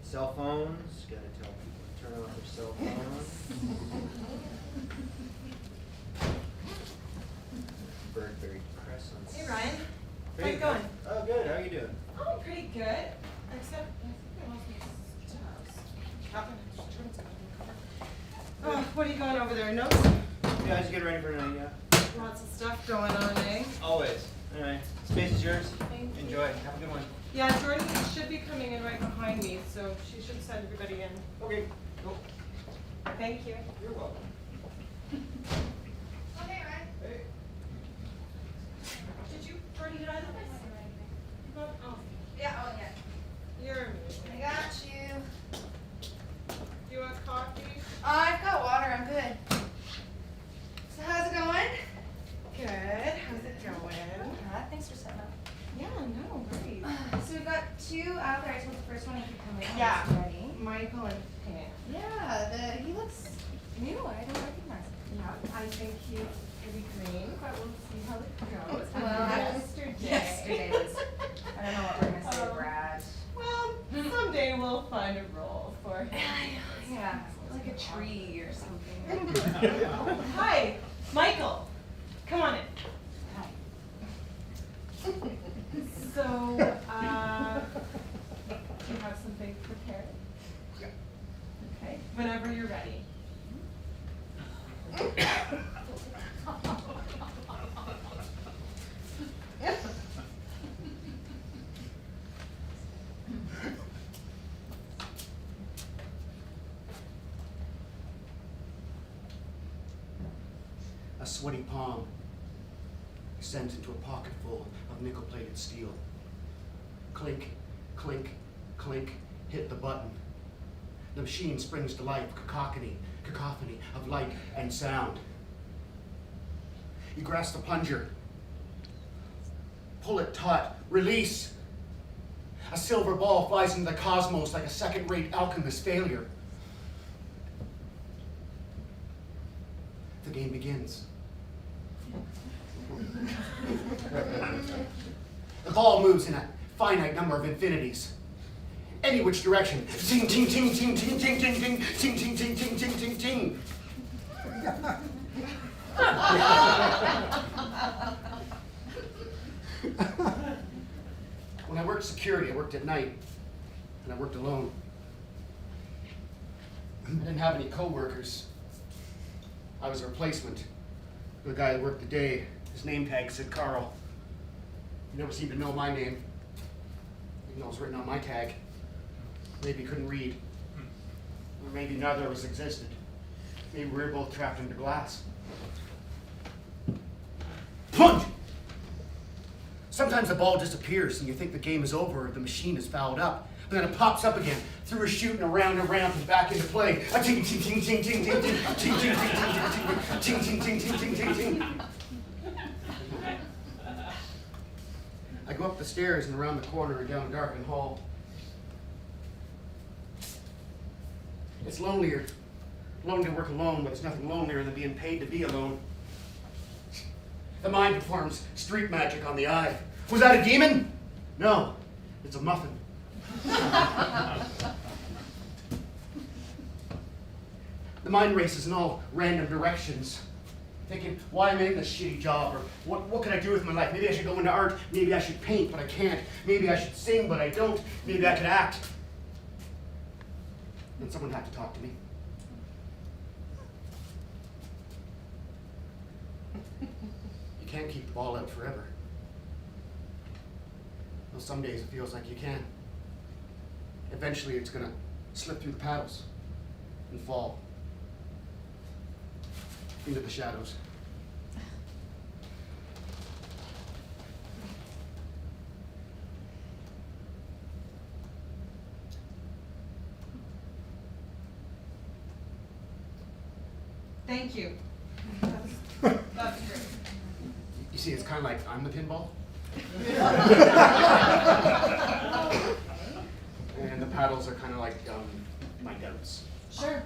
Cell phones, gotta tell people to turn off their cell phones. Birdberry Press on. Hey Ryan, Pretty how's it going? Oh, good. How are you doing? Oh, pretty good. Except I think I lost my stuff. Oh, what are you going over there? Notes? You guys get ready for tonight, yeah? Lots of stuff going on, eh? Always. All right. Space is yours. Thank you. Enjoy. Have a good one. Yeah, Jordan should be coming in right behind me, so she should send everybody in. Okay. Cool. Thank you. You're welcome. Okay, Ryan. Hey. Did you already get out of this? Oh, Yeah, oh yeah. you're I amazing. got you. Do you want coffee? I've got water, I'm good. So how's it going? Good. How's it going? Thanks for setting up. Yeah, no worries. So we've got two out there. I told the first one he could come in. Yeah. He's ready. Michael and Pam. Yeah, he looks new. I don't recognize him. Yeah, I think he's pretty green, but we'll see how it goes. Well, yesterday was, I don't know what we're gonna say, Brad. Well, someday we'll find a role for him. Yeah, like a tree or something. Hi, Michael. Come on in. So, do you have something prepared? Yeah. Okay, whenever you're ready. A sweaty palm descends into a pocket full of nickel-plated steel. Clink, clink, clink, hit the button. The machine springs to life, cacophony of light and sound. You grasp the plunger, pull it taut, release. A silver ball flies into the cosmos like a second-rate alchemist failure. The game begins. The ball moves in a finite number of infinities. Any which direction. Ting, ting, ting, ting, ting, ting, ting, ting, ting, ting, ting, ting, ting, ting, ting. When I worked security, I worked at night, and I worked alone. I didn't have any co-workers. I was a replacement for the guy that worked the day. His name tag said Carl. He never seemed to know my name, even though it was written on my tag. Maybe he couldn't read. Or maybe neither of us existed. Maybe we were both trapped under glass. Punch! Sometimes the ball disappears and you think the game is over or the machine is fouled up. But then it pops up again, through a chute and around a ramp and back into play. A ting ting ting ting ting ting ting ting ting ting ting ting ting ting ting ting ting. I go up the stairs and around the corner and down a darkened hall. It's lonely to work alone, but it's nothing lonelier than being paid to be alone. The mind performs street magic on the eye. Was that a demon? No, it's a muffin. The mind races in all random directions, thinking, why am I in this shitty job? Or what can I do with my life? Maybe I should go into art. Maybe I should paint, but I can't. Maybe I should sing, but I don't. Maybe I could act. Then someone had to talk to me. You can't keep the ball out forever. Well, some days it feels like you can. Eventually it's gonna slip through the paddles and fall into the shadows. Thank you. That's great. You see, it's kind of like I'm the pinball. And the paddles are kind of like my doubts. Sure.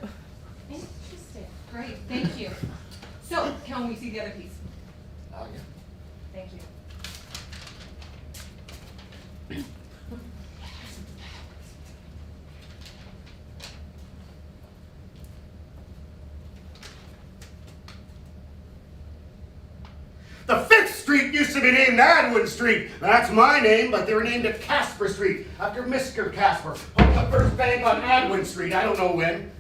Interesting. Great, thank you. So, can we see the other piece? Oh, yeah. Thank you. The 5th Street used to be named Adwin Street. That's my name, but they were named it Casper Street after Mr. Casper. The first bank on Adwin Street, I don't know when.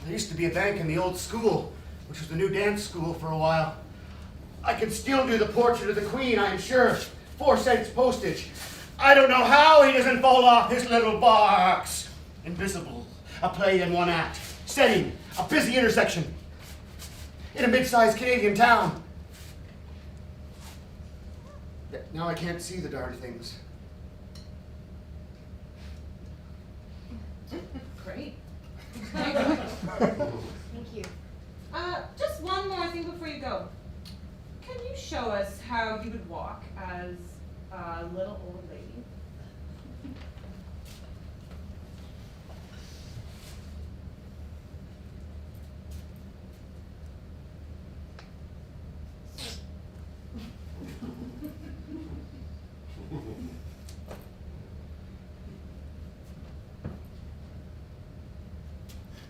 There used to be a bank in the old school, which was the new dance school for a while. I could still do the portrait of the Queen, I'm sure. 4 cents postage. I don't know how he doesn't fall off his little box. Invisible, a play in 1 act. Setting, a busy intersection. In a mid-sized Canadian town. Now I can't see the darn things. Great. Thank you. Just one more thing before you go. Can you show us how you would walk as a little old lady?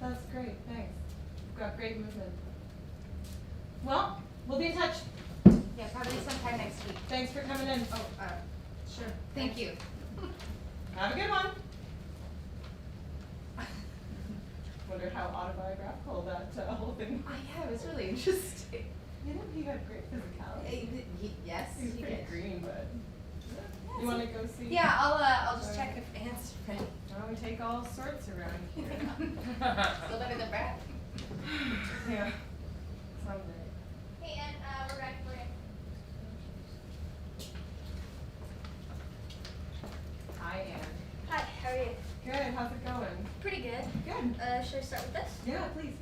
That's great, thanks. You've got great movement. Well, we'll be in touch. Yeah, probably sometime next week. Thanks for coming in. Oh, Sure. thank you. Have a good one. Wonder how autobiographical that whole thing Oh, yeah, it was really interesting. You know, he had great physicality. Yes, He's he pretty did. green, but you want to go see? Yeah, I'll just check if Anne's ready. Well, we take all sorts around here. Still better than Brad. Yeah. Someday. Hey, Anne, we're ready for you. Hi, Anne. Hi, how are you? Good. How's it going? Pretty good. Good. Should I start with this? Yeah, please.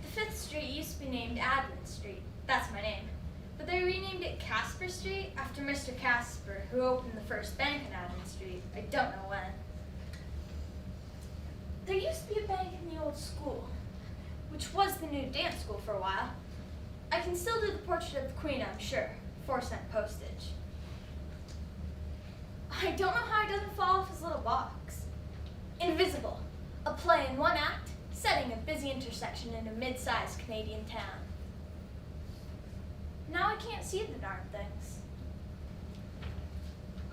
The 5th Street used to be named Admin Street. That's my name. But they renamed it Casper Street after Mr. Casper, who opened the first bank on Admin Street. I don't know when. There used to be a bank in the old school, which was the new dance school for a while. I can still do the portrait of the Queen, I'm sure. 4 cent postage. I don't know how he doesn't fall off his little box. Invisible, a play in 1 act, setting a busy intersection in a mid-sized Canadian town. Now I can't see the darn things.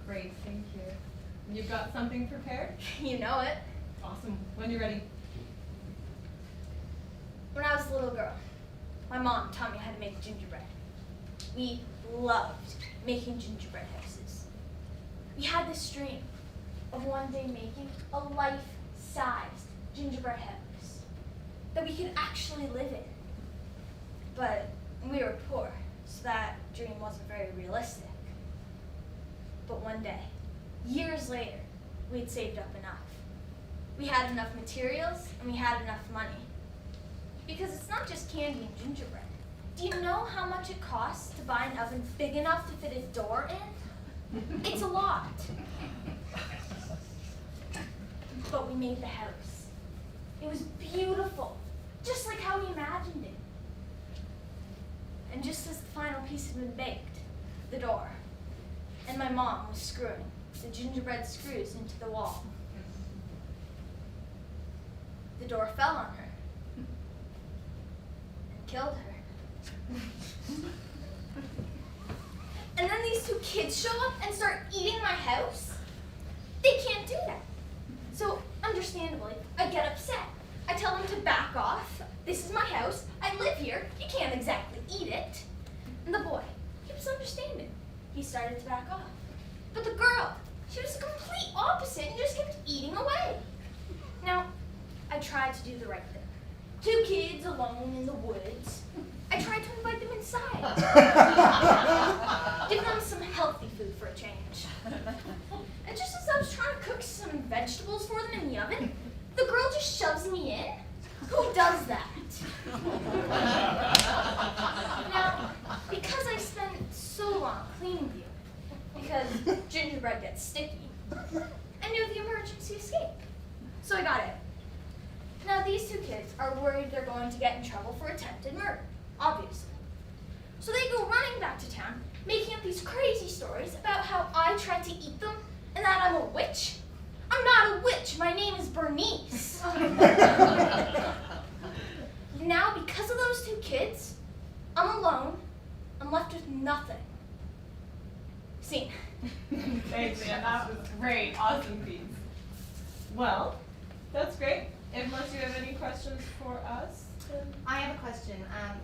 Great. Thank you. You've got something prepared? You know it. Awesome. When you're ready. When I was a little girl, my mom taught me how to make gingerbread. We loved making gingerbread houses. We had this dream of one day making a life-sized gingerbread house that we could actually live in. But we were poor, so that dream wasn't very realistic. But one day, years later, we'd saved up enough. We had enough materials, and we had enough money. Because it's not just candy and gingerbread. Do you know how much it costs to buy an oven big enough to fit a door in? It's a lot. But we made the house. It was beautiful, just like how we imagined it. And just as the final piece had been baked, the door, and my mom was screwing the gingerbread screws into the wall. The door fell on her and killed her. And then these 2 kids show up and start eating my house? They can't do that. So, understandably, I get upset. I tell them to back off. This is my house. I live here. You can't exactly eat it. he started to back off. But the girl, she was the complete opposite and just kept eating away. Now, I tried to do the right thing. 2 kids alone in the woods. I tried to invite them inside. Give them some healthy food for a change. And just as I was trying to cook some vegetables for them in the oven, the girl just shoves me in. Who does that? Now, because I spent so long cleaning you, because gingerbread gets sticky, I knew the emergency escape. So I got it. Now these 2 kids are worried they're going to get in trouble for attempted murder, obviously. So they go running back to town, making up these crazy stories about how I tried to eat them and that I'm a witch. I'm not a witch, my name is Bernice. Now, because of those 2 kids, I'm alone. I'm left with nothing. Scene. Thanks, Anne. That was great. Awesome piece. Well, that's great. Unless you have any questions for us, then... I have a question.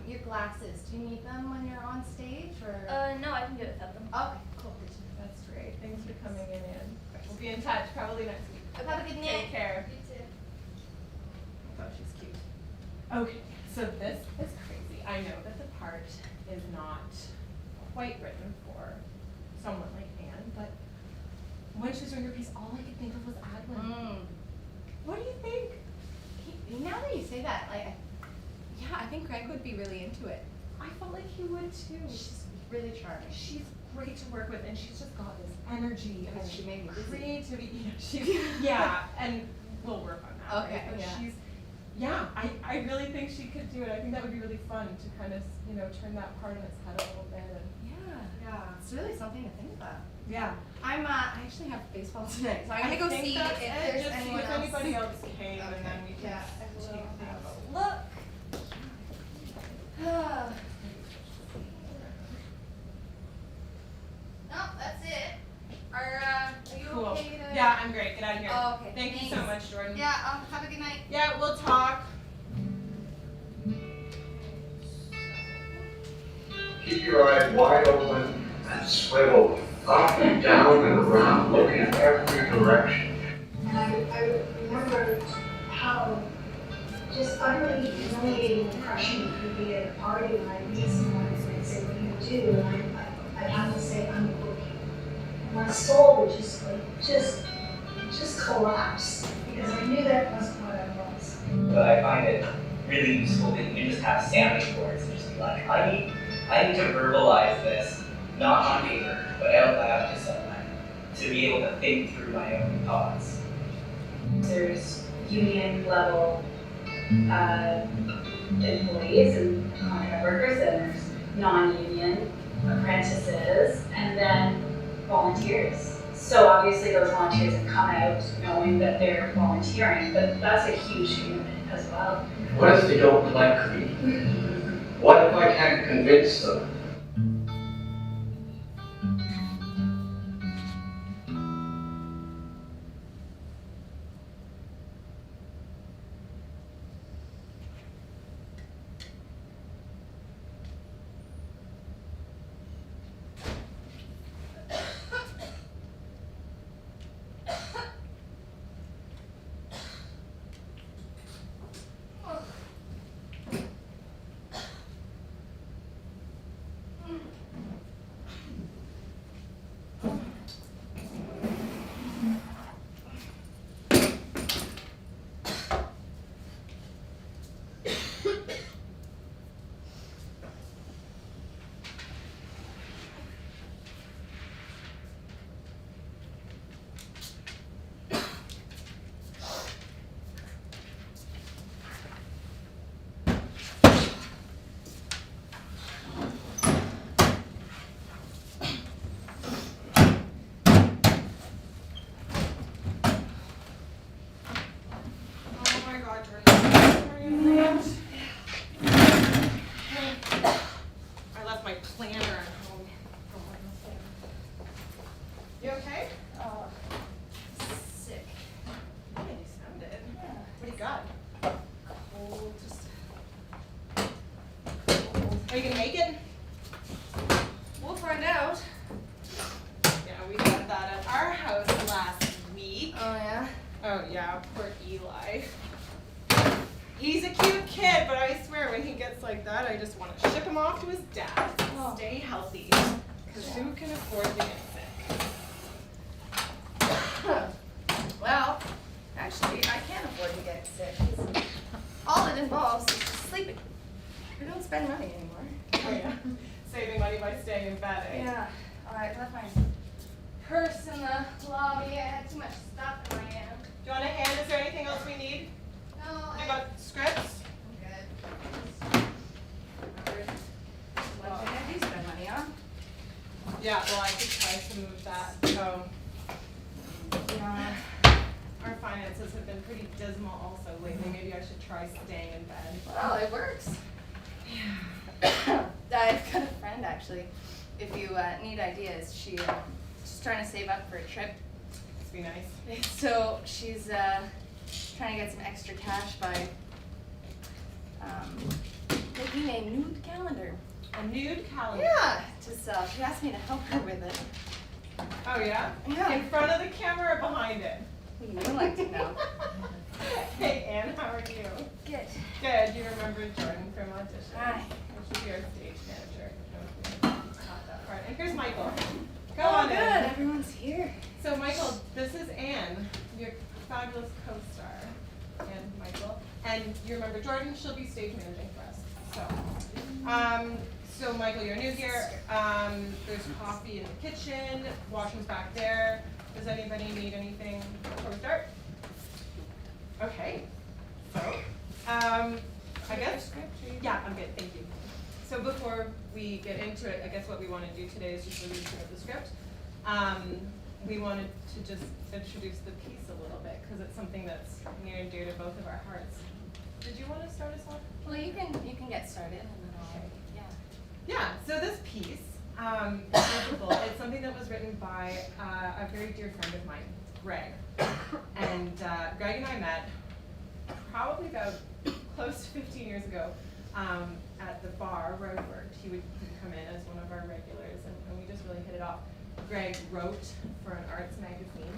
Your glasses, do you need them when you're on stage, or? No, I can do it without them. Okay, cool. That's great. Thanks for coming in, Anne. We'll be in touch probably next week. Have a good night. Take care. You too. Oh, she's cute. Okay, so this is crazy. I know that the part is not quite written for someone like Anne, but when she was doing her piece, all I could think of was Adwin. What do you think? Now that you say that, like, yeah, I think Greg would be really into it. I felt like he would too. She's really charming. She's great to work with, and she's just got this energy and She made me dizzy. creativity. Yeah, she's and we'll work on that. Okay, right? But yeah. I really think she could do it. I think that would be really fun to kind of turn that part on its head a little bit. And Yeah, it's really something to think about. yeah. I actually have baseball tonight, so I'm gonna I go think see that's if it. there's Just see anyone if else. anybody else came, and Okay, then we can yeah, I will take have things. a look. No, that's it. Are you Cool. okay to? Yeah, I'm great. Get out of here. Oh, okay. Thank you so Thanks. much, Jordan. Yeah, have a good night. Yeah, we'll talk. Keep your eyes wide open and swivel up and down and around, look in every direction. And I remember how just utterly humiliating and crushing it could be at a party when I meet someone and they say, what do you do? And I have to say, I'm cooking. And my soul would just collapse because I knew that wasn't what I was. But I find it really useful that you just have sounding boards and just be like, I need to verbalize this, not on paper, but out loud to someone, to be able to think through my own thoughts. There's union level employees and contract workers, and there's non-union apprentices, and then volunteers. So obviously those volunteers have come out knowing that they're volunteering, but that's a huge commitment as well. What if they don't like me? What if I can't convince them? Oh my God, Jordan. Are you late? I left my planner at home. You okay? Sick. Yeah, you sounded. What do you got? Cold, just cold. Are you gonna make it? We'll find out. kid, but I swear when he gets like that, I just want to ship him off to his dad. Oh. Stay healthy, because who can afford to get sick? Well, actually, I can't afford to get sick. 'Cause all it involves is just sleeping. I don't spend money anymore. Oh yeah, saving money by staying in bed, eh? Yeah. I left my purse in the lobby. I had too much stuff in my hand. Do you want a hand? Is there anything else we need? No, You got scripts? I'm good. What can I do spend money on? Yeah, well, I could try to move that. Yeah. Our finances have been pretty dismal also lately. Maybe I should try staying in bed. Well, it works. I've got a friend actually. If you need ideas, she's trying to save up for a trip. Must be nice. So she's trying to get some extra cash by making a nude calendar. A nude calendar. Yeah, to sell. She asked me to help her with it. Oh yeah? Yeah. In front of the camera or behind it? You would like to know. Hey Anne, how are you? Good. Good. You remember Jordan from audition? Hi. She's your stage manager. Not that part. And here's Michael. Go Oh, on good. in. Everyone's here. So Michael, this is Anne, your fabulous co-star, and Michael. And you remember Jordan, she'll be stage managing for us. So Michael, you're new here. There's coffee in the kitchen, washroom's back there. Does anybody need anything before we start? Okay, so, I guess, yeah, I'm good, thank you. So before we get into it, I guess what we want to do today is just a read through of the script. We wanted to just introduce the piece a little bit, because it's something that's near and dear to both of our hearts. Did you want to start us off? Well, you can get started and then I'll, yeah. Yeah, so this piece, it's something that was written by a very dear friend of mine, Greg. And Greg and I met probably about close to 15 years ago at the bar where I worked. He'd come in as one of our regulars and we just really hit it off. Greg wrote for an arts magazine,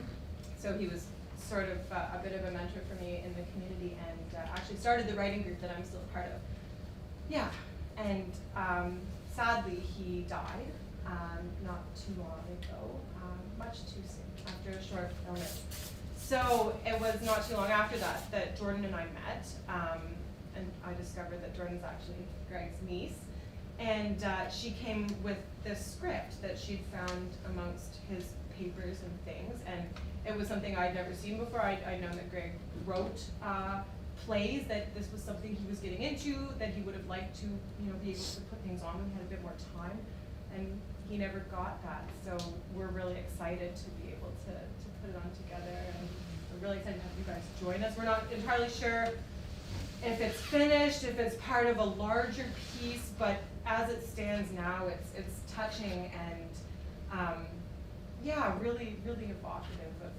so he was sort of a bit of a mentor for me in the community and actually started the writing group that I'm still a part of. Yeah, and sadly he died not too long ago, much too soon, after a short illness. So it was not too long after that that Jordan and I met, and I discovered that Jordan's actually Greg's niece. And she came with this script that she'd found amongst his papers and things, and it was something I'd never seen before. I'd known that Greg wrote plays, that this was something he was getting into, that he would have liked to, be able to put things on when he had a bit more time, and he never got that. So we're really excited to be able to put it on together, and we're really excited to have you guys join us. We're not entirely sure if it's finished, if it's part of a larger piece, but as it stands now, it's touching and yeah, really, really evocative of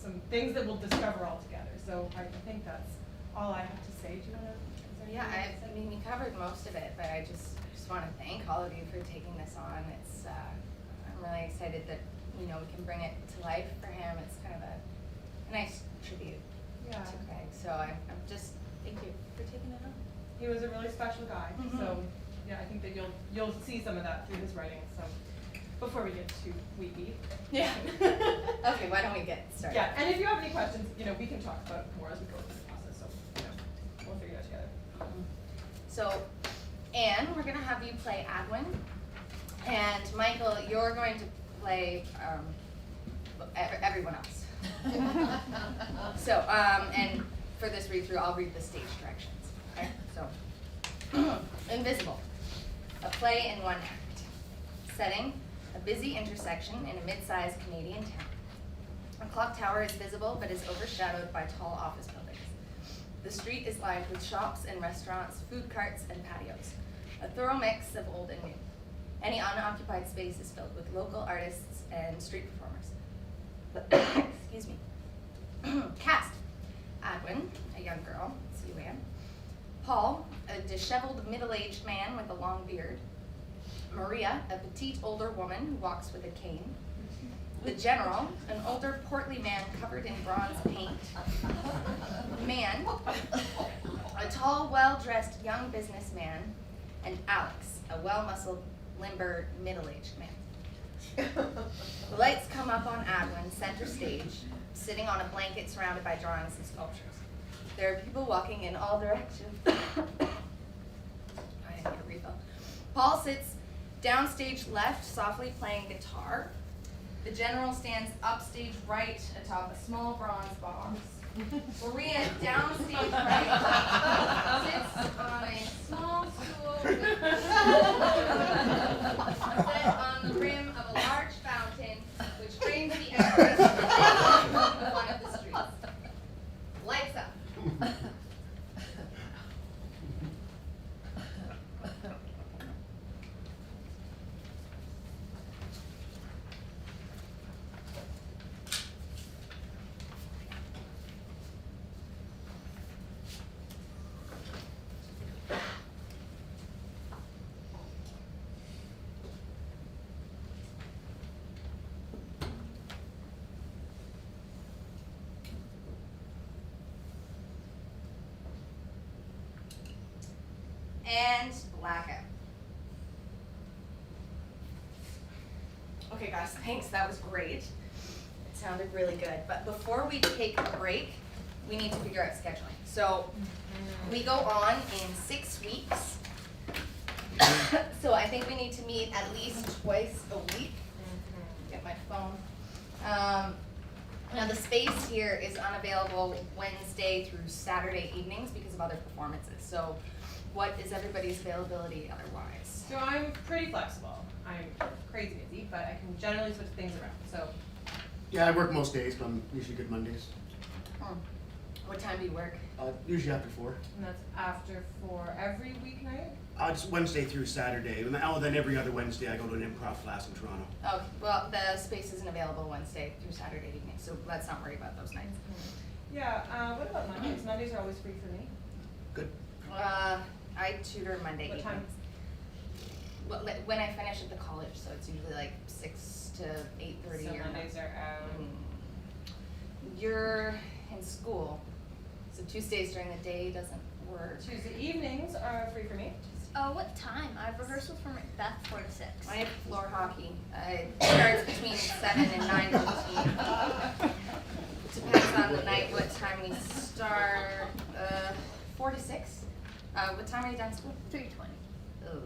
some things that we'll discover all together. So I think that's all I have to say. Do you want to? Yeah, I mean, you covered most of it, but I just want to thank all of you for taking this on. It's, I'm really excited that, we can bring it to life for him. It's kind of a nice tribute Yeah. to Greg. So I'm just, thank you for taking it on. He was a really special guy. Mhm. So yeah, I think that you'll see some of that through his writing. So before we get too weepy. Yeah. Okay, why don't we get started? Yeah, and if you have any questions, we can talk about it more as we go through the process. So we'll figure it out together. So, Anne, we're going to have you play Adwin, and Michael, you're going to play everyone else. So, and for this read-through, I'll read the stage directions. Okay, so, Invisible, a play in one act. Setting, a busy intersection in a mid-sized Canadian town. A clock tower is visible but is overshadowed by tall office buildings. The street is lined with shops and restaurants, food carts, and patios, a thorough mix of old and new. Any unoccupied space is filled with local artists and street performers. Excuse me. Cast: Adwin, a young girl, it's you, Anne. Paul, a disheveled middle-aged man with a long beard. Maria, a petite older woman who walks with a cane. The General, an older portly man covered in bronze paint. Man, a tall, well-dressed young businessman, and Alex, a well-muscled, limber, middle-aged man. The lights come up on Adwin, center stage, sitting on a blanket surrounded by drawings and sculptures. There are people walking in all directions. I need a refill. Paul sits downstage left, softly playing guitar. The general stands upstage right atop a small bronze box. Maria, downstage right, sits on a small stool with set on the rim of a large fountain, which frames the entrance to one of the streets. Lights up. And blackout. Okay guys, thanks, that was great. It sounded really good, but before we take a break, we need to figure out scheduling. So we go on in 6 weeks. So I think we need to meet at least twice a week. Get my phone. Now the space here is unavailable Wednesday through Saturday evenings because of other performances. So what is everybody's availability otherwise? So I'm pretty flexible. I'm crazy busy, but I can generally switch things around, so. Yeah, I work most days, but I'm usually good Mondays. What time do you work? Usually after 4. And that's after 4 every weeknight? It's Wednesday through Saturday. Then every other Wednesday I go to an improv class in Toronto. Oh, well, the space isn't available Wednesday through Saturday evening, so let's not worry about those nights. Yeah, what about Mondays? Mondays are always free for me. Good. I tutor Monday What time? evenings. Well, when I finish at the college, so it's usually like 6 to 8:30 So or Mondays are out. You're in school, so Tuesdays during the day doesn't work. Tuesday evenings are free for me. What time? I have rehearsal for Macbeth 4 to 6. I have floor hockey. It starts between 7 and 9:15. Depends on the night, what time we start. 4 to 6. What time are you done school? 3:20. Oh.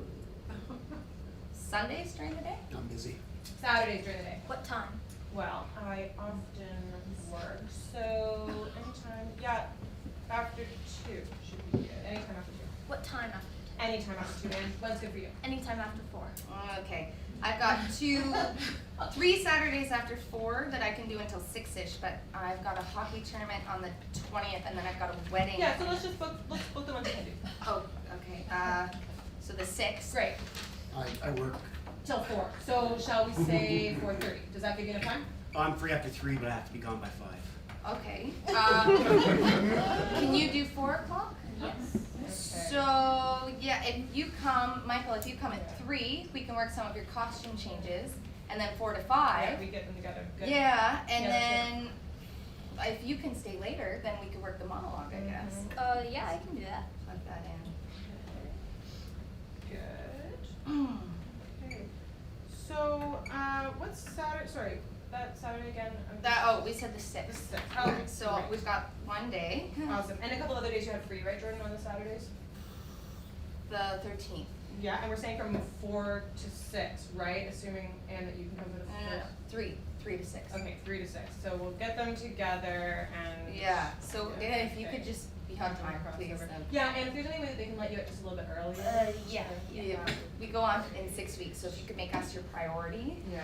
Sundays during the day? I'm busy. Saturdays during the day. What time? Well, I often work, so anytime, yeah, after 2 should be good. Anytime after 2. What time after? Anytime after 2, man. When's good for you? Anytime after 4. Okay. I've got 3 Saturdays after 4 that I can do until 6-ish, but I've got a hockey tournament on the 20th, and then I've got a wedding. Yeah, so let's book the ones you can do. Oh, okay. So the 6th. Great. I work. Till 4. So shall we say 4:30? Does that give you enough time? I'm free after 3, but I have to be gone by 5. Okay. Can you do 4 o'clock? Yes. So, yeah, if you come, Michael, if you come at 3, we can work some of your costume changes, and then 4 to 5. Yeah, we get them together. Good. Yeah, and Yeah, that's then if you can stay later, then we could work the monologue, I guess. Yeah, I can do that. Plug that in. Good. Okay. So, what's Saturday? Sorry, that Saturday again? We said the 6th. The 6th. Oh, So great. we've got one day, Awesome. And a couple other days you have free, right, Jordan, on the Saturdays? the 13th. Yeah, and we're saying from 4 to 6, right? Assuming, and that you can come to the No, first. 3 to 6. Okay, 3 to 6. So we'll get them together and. Yeah, so Yeah, yeah, if you okay. could just be on time, please. Crossover. Then. Yeah, and if there's any way that they can let you out just a little bit earlier. Yeah. Yeah, we go on in 6 weeks, so if you could make us your priority. Yeah.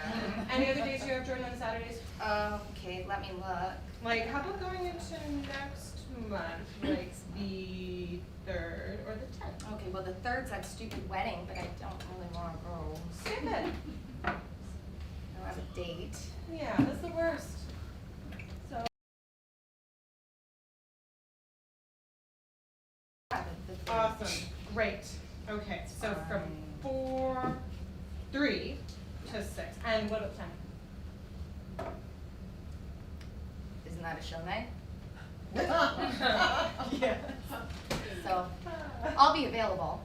Any other days you have, Jordan, on Saturdays? Okay, let me look. Like, how about going into next month, like the 3rd or the 10th? Okay, well the 3rd's that stupid wedding, but I don't really wanna go. Skip it. I don't have a date. Yeah, that's the worst. So. Yeah, the 3rd. Awesome, great. Okay, so from 3 to 6. And what about 10? Isn't that a show night? Yeah. So I'll be available.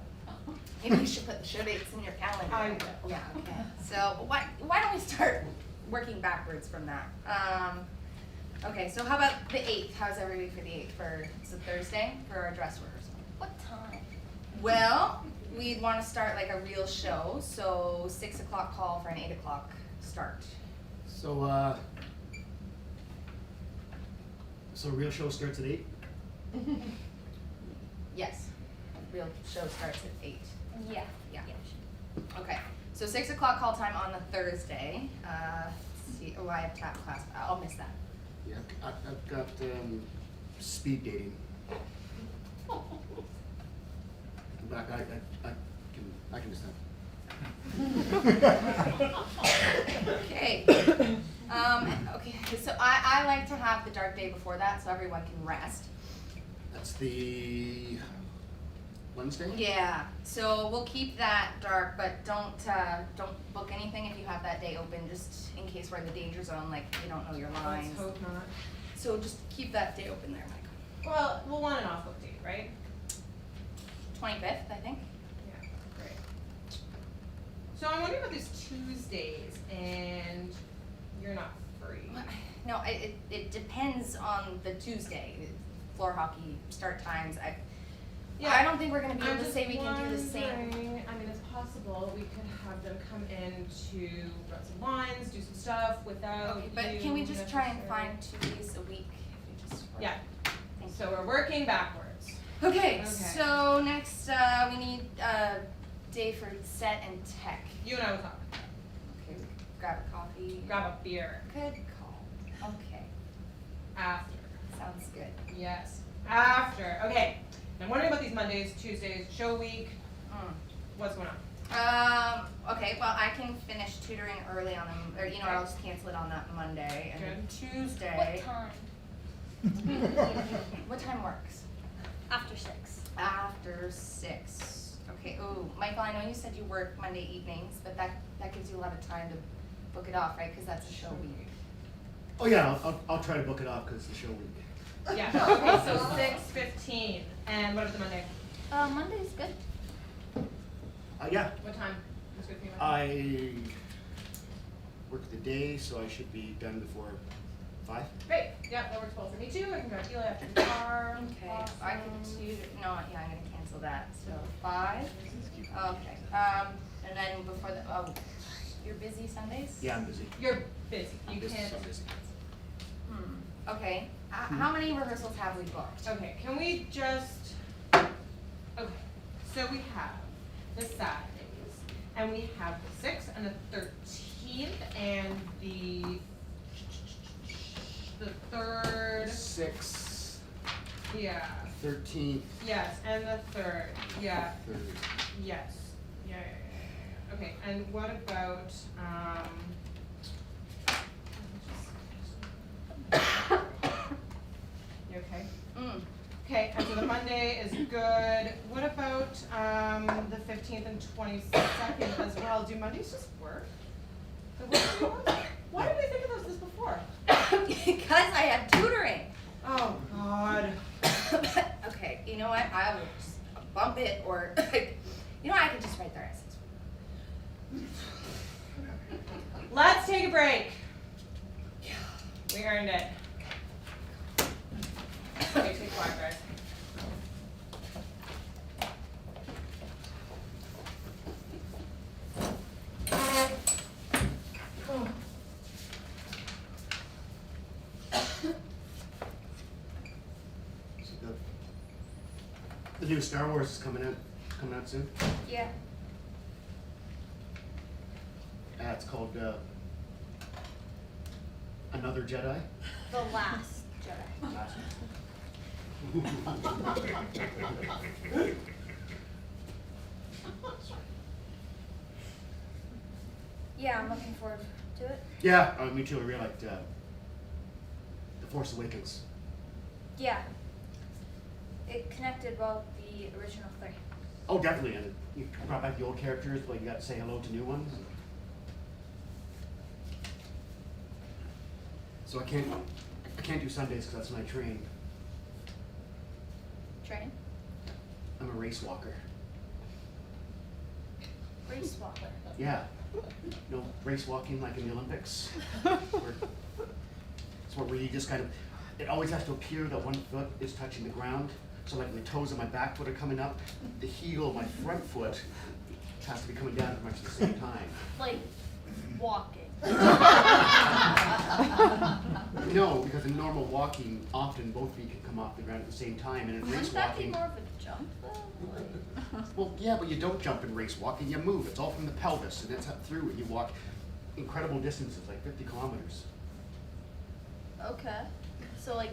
Maybe you should put the show dates in your calendar. I will. Yeah, okay. So why don't we start working backwards from that? Okay, so how about the 8th? How's everybody for the 8th? It's a Thursday for our dress rehearsal. What time? Well, we'd want to start like a real show, so 6 o'clock call for an 8 o'clock start. So, so real show starts at 8? Yes, real show starts at 8. Yeah. Yeah. Okay, so 6 o'clock call time on the Thursday. Let's see, oh, I have tap class, I'll miss that. Yeah, I've got, speed dating. Back, I can just Okay. Okay, so I like to have the dark day before that so everyone can rest. That's the Wednesday? Yeah, so we'll keep that dark, but don't book anything if you have that day open, just in case we're in the danger zone, like you don't know your lines. Let's hope not. So just keep that day open there, Michael. Well, we'll want an off-book date, right? 25th, I think. Yeah, great. So I'm wondering about these Tuesdays, and you're not free. No, it depends on the Tuesday, floor hockey start times. I don't think we're gonna be able to say we can do the same. Wondering, I mean, it's possible we could have them come in to run some lines, do some stuff without Okay, but you can we just try and necessarily- find 2 days a week if we just work? Yeah, Thank so we're working backwards. Okay, Okay. so next, we need a day for set and tech. You and I will talk. Okay, grab a coffee. Grab a beer Good call. Okay, after. sounds good. Yes, after. Okay, I'm wondering about these Mondays, Tuesdays, show week. What's going on? Okay, well, I can finish tutoring early on them, or you know, I'll just cancel it on that Monday, and then What Tuesday. time? What time works? After 6. After 6. Okay, ooh, Michael, I know you said you work Monday evenings, but that gives you a lot of time to book it off, right? Cause that's a show week. Oh yeah, I'll try to book it off because it's the show week. Yeah, okay, so 6:15. And what about the Monday? Monday's good. Yeah, What time? What's good for you, Monday? I work the day, so I should be done before 5. Great, yeah, that works well for me too. I can grab Eli after the car. Okay, Awesome. I can no, yeah, I'm gonna cancel that, so 5. Okay, and then before the, oh, you're busy Sundays? Yeah, I'm busy. You're busy, I'm you busy, can't. so busy. Okay, how many rehearsals have we booked? Okay, can we just, okay, so we have the Saturdays, and we have the 6th and the 13th, and the 3rd, 6th, yeah, 13th, yes, and the 3rd, yeah, 3rd. yes, yeah. Okay, and what about, you okay? Okay, and so the Monday is good. What about the 15th and 22nd as well? Do Mondays just work? The work ones? Why did we think of this before? Because I have tutoring. Oh God. Okay, you know what, I will just bump it, or, you know, I could just write their essays. Let's take a break. We earned it. Okay, take 5, guys. So the new Star Wars is coming out soon. Yeah. It's called Another Jedi. The Last Jedi. Last Yeah, I'm looking forward to it. Yeah, me too. I really liked The Force Awakens. Yeah. It connected well with the original 3. Oh, definitely. And you brought back the old characters, but you got to say hello to new ones. So I can't do Sundays because that's when I train. Training? I'm a race walker. Race walker. Yeah. You know, race walking like in the Olympics. It's where you just kind of, it always has to appear that one foot is touching the ground. So like the toes of my back foot are coming up, the heel of my front foot has to be coming down pretty much at the same time. Like walking. No, because in normal walking, often both feet can come off the ground at the same time, and in race Wouldn't that be walking, more of a jump though? Like, well, yeah, but you don't jump in race walking, you move. It's all from the pelvis, and it's up through it. You walk incredible distances, like 50 kilometers. okay. So like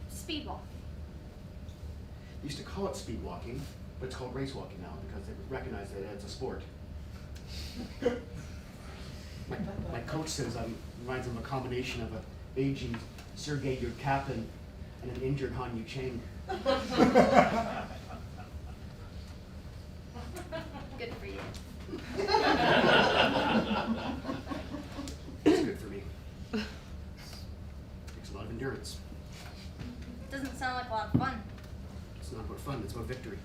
speed walking. They used to call it speed walking, but it's called race walking now because they recognize that it's a sport. My coach says I'm reminds him of a combination of an aging Sergei Yurkapin and an injured Han Yucheng. Good for you. It's good for me. Takes a lot of endurance. Doesn't sound like a lot of fun. It's not about fun, it's about victory.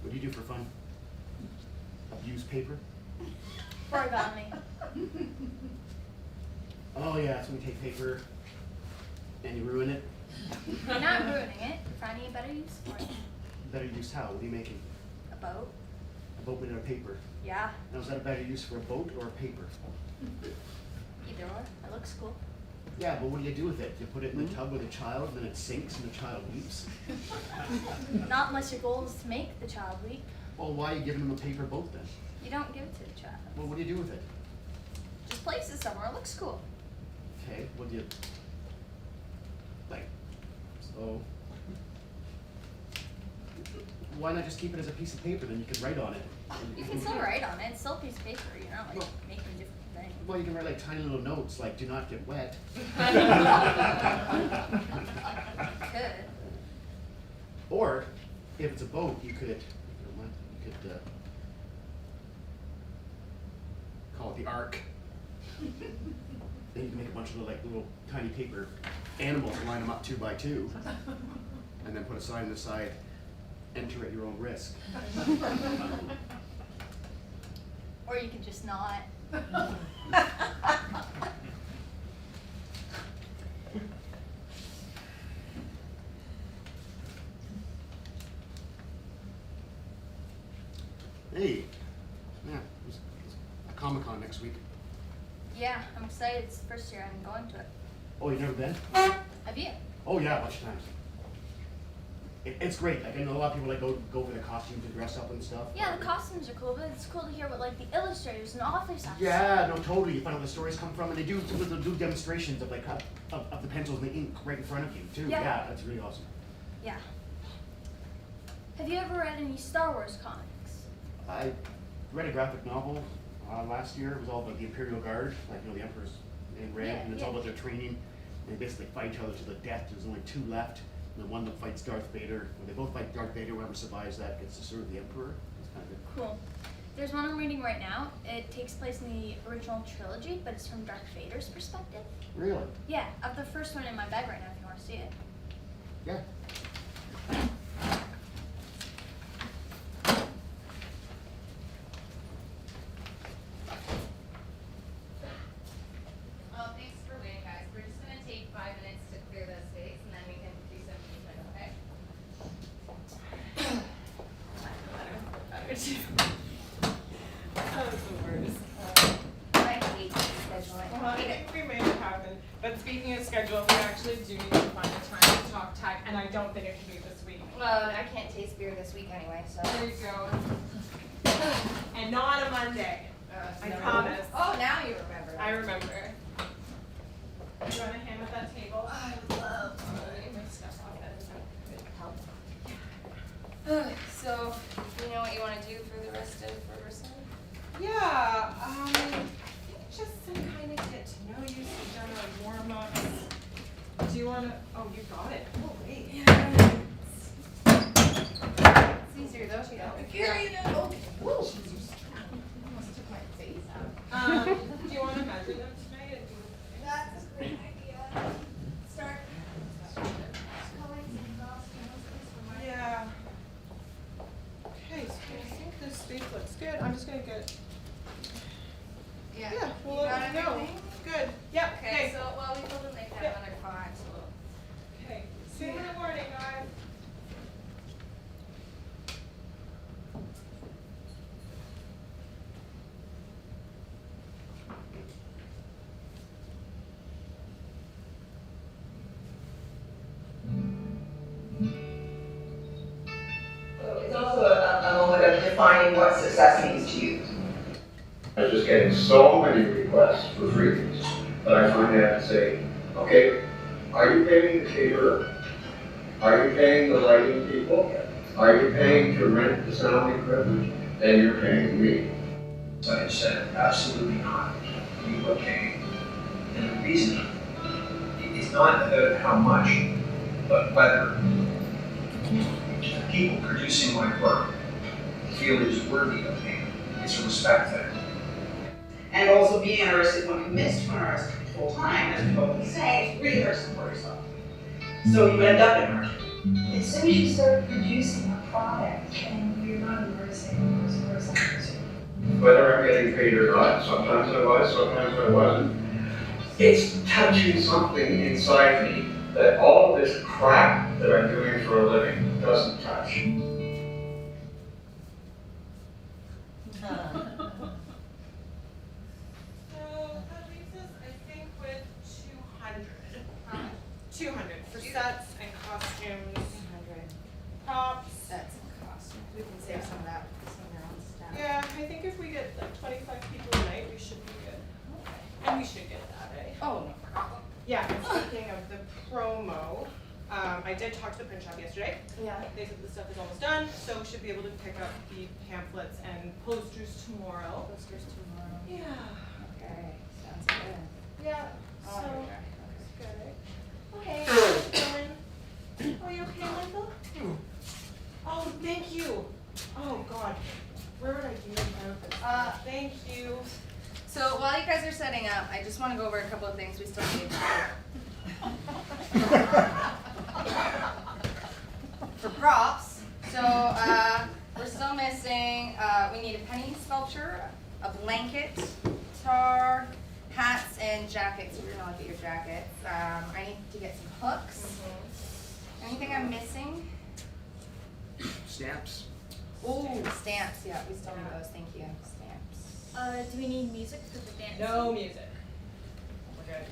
What do you do for fun? Abuse paper? Origami. Oh yeah, that's when you take paper and you ruin it. You're not ruining it. You're finding a better use for it. Better use how? What are you making? A boat. A boat made out of paper. Yeah. Now is that a better use for a boat or a paper? Either or. It looks cool. Yeah, but what do you do with it? You put it in the tub with a child and then it sinks and the child weeps? Not unless your goal is to make the child weep. Well, why are you giving them a paper boat then? You don't give it to the child. Well, what do you do with it? Just place it somewhere. It looks cool. Okay, what do you, like, so, why not just keep it as a piece of paper, then you can write on it? You can still write on it. It's still a piece of paper. You're not like Well- making different things. Well, you can write like tiny little notes, like, do not get wet. Good. Or, if it's a boat, you could call it the Ark. Then you can make a bunch of little tiny paper animals and line them up 2 by 2, and then put a sign on the side, enter at your own risk. Or you could just not. Hey, yeah, there's a Comic-Con next week. Yeah, I'm excited. It's the first year I'm going to it. Oh, you've never been? Have you? Oh yeah, a bunch of times. It's great. Like I know a lot of people like go for the costumes and dress up and stuff. Yeah, the costumes are cool, but it's cool to hear what like the illustrators and the authors have to say. Yeah, no, totally. You find out where the stories come from, and they do demonstrations of like of the pencils and the ink right in front of you too. Yeah. Yeah, that's really awesome. Yeah. Have you ever read any Star Wars comics? I read a graphic novel last year. It was all about the Imperial Guard, like the Emperor's in red, Yeah, and it's yeah. all about their training. And they basically fight each other to the death. There's only 2 left. And the one that fights Darth Vader, when they both fight Darth Vader, whoever survives that gets to serve the Emperor. It's kind of good. Cool. There's one I'm reading right now. It takes place in the original trilogy, but it's from Darth Vader's perspective. Really? Yeah, I have the first one in my bag right now if you want to see it. Yeah. Well, thanks for waiting, guys. We're just gonna take 5 minutes to clear the space, and then we can do some movement, okay? That was the worst. I hate scheduling. Well, I think we made it happen. But speaking of schedule, we actually do need to find a time to talk tech, and I don't think it can be this week. Well, I can't taste beer this week anyway, so. There you go. And not a Monday. I No. promise. Oh, now you remember. I remember. Do you want a hand at that table? I love getting my stuff off that. So, do you know what you wanna do for the rest of Riverside? Yeah, I think just some kind of get to know you, some general warm-ups. Do you wanna, oh, you got it. Oh, wait. It's easier though, she got it. Carry it out. Woo. Almost took my face out. Do you wanna measure them tonight? That's a great idea. Start good. I'm just gonna get. Yeah. Yeah, we'll You got let you know. everything? Good. Yep. Okay, so, well, we told them they could have Yep. another cot, so. Okay. See you in the morning, guys. It's also a moment of defining what success means to you. I was just getting so many requests for free things, that I finally had to say, okay, are you paying the caterer? Are you paying the lighting people? Are you paying to rent the sound equipment? Then you're paying me. So I said, absolutely not. You are paying. And the reason is not about how much, but whether the people producing my work feel it is worthy of payment. It's a respect thing. And also being an artist, when you miss to an artist full time, as people will say, it's really hard to support yourself. So you end up in art. As soon as you start producing a product and you're not an artist anymore, so where's that person? Whether I'm getting paid or not, sometimes I was, sometimes I wasn't. It's touching something inside me that all of this crap that I'm doing for a living doesn't touch. So that leaves us, I think, with 200. 200 for sets and costumes, 200. props. That's some costumes. We can save some of that for some of their own stuff. Yeah, I think if we get like 25 people a night, we should be good. And we should get that, eh? Oh, no problem. Yeah, and speaking of the promo, I did talk to the print shop yesterday. Yeah. They said the stuff is almost done, so we should be able to pick up the pamphlets and posters tomorrow. Posters tomorrow. Yeah. Okay, sounds good. Yeah, Oh, so, here we it's good, eh? Okay. How's it going? Are you okay, Michael? Oh, thank you. Oh, God. Where would I be without this? Thank you. So while you guys are setting up, I just want to go over a couple of things we still need to do. For props, so we're still missing, we need a penny sculpture, a blanket, tar, hats, and jackets. We're gonna look at your jackets. I need to get some hooks. Anything I'm missing? Stamps. Oh, stamps, yeah, we still need those, thank you, stamps. Do we need music for the dance? No music. We're good.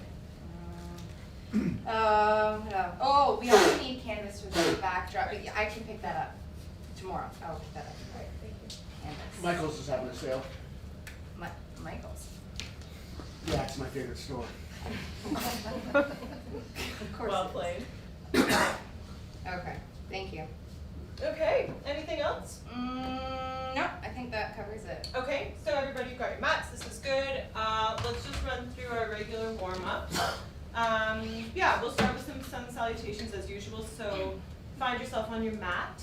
No. Oh, we also need canvas for the backdrop, but I can pick that up tomorrow. I'll pick that up. All right, thank you. Canvas. Michael's is having a sale. Michael's. Yeah, it's my favorite store. Of course. Well it is. played. Okay, thank you. Okay, anything else? No, I think that covers it. Okay, so everybody, you've got your mats, this is good. Let's just run through our regular warm-up. Yeah, we'll start with some sun salutations as usual. So find yourself on your mat,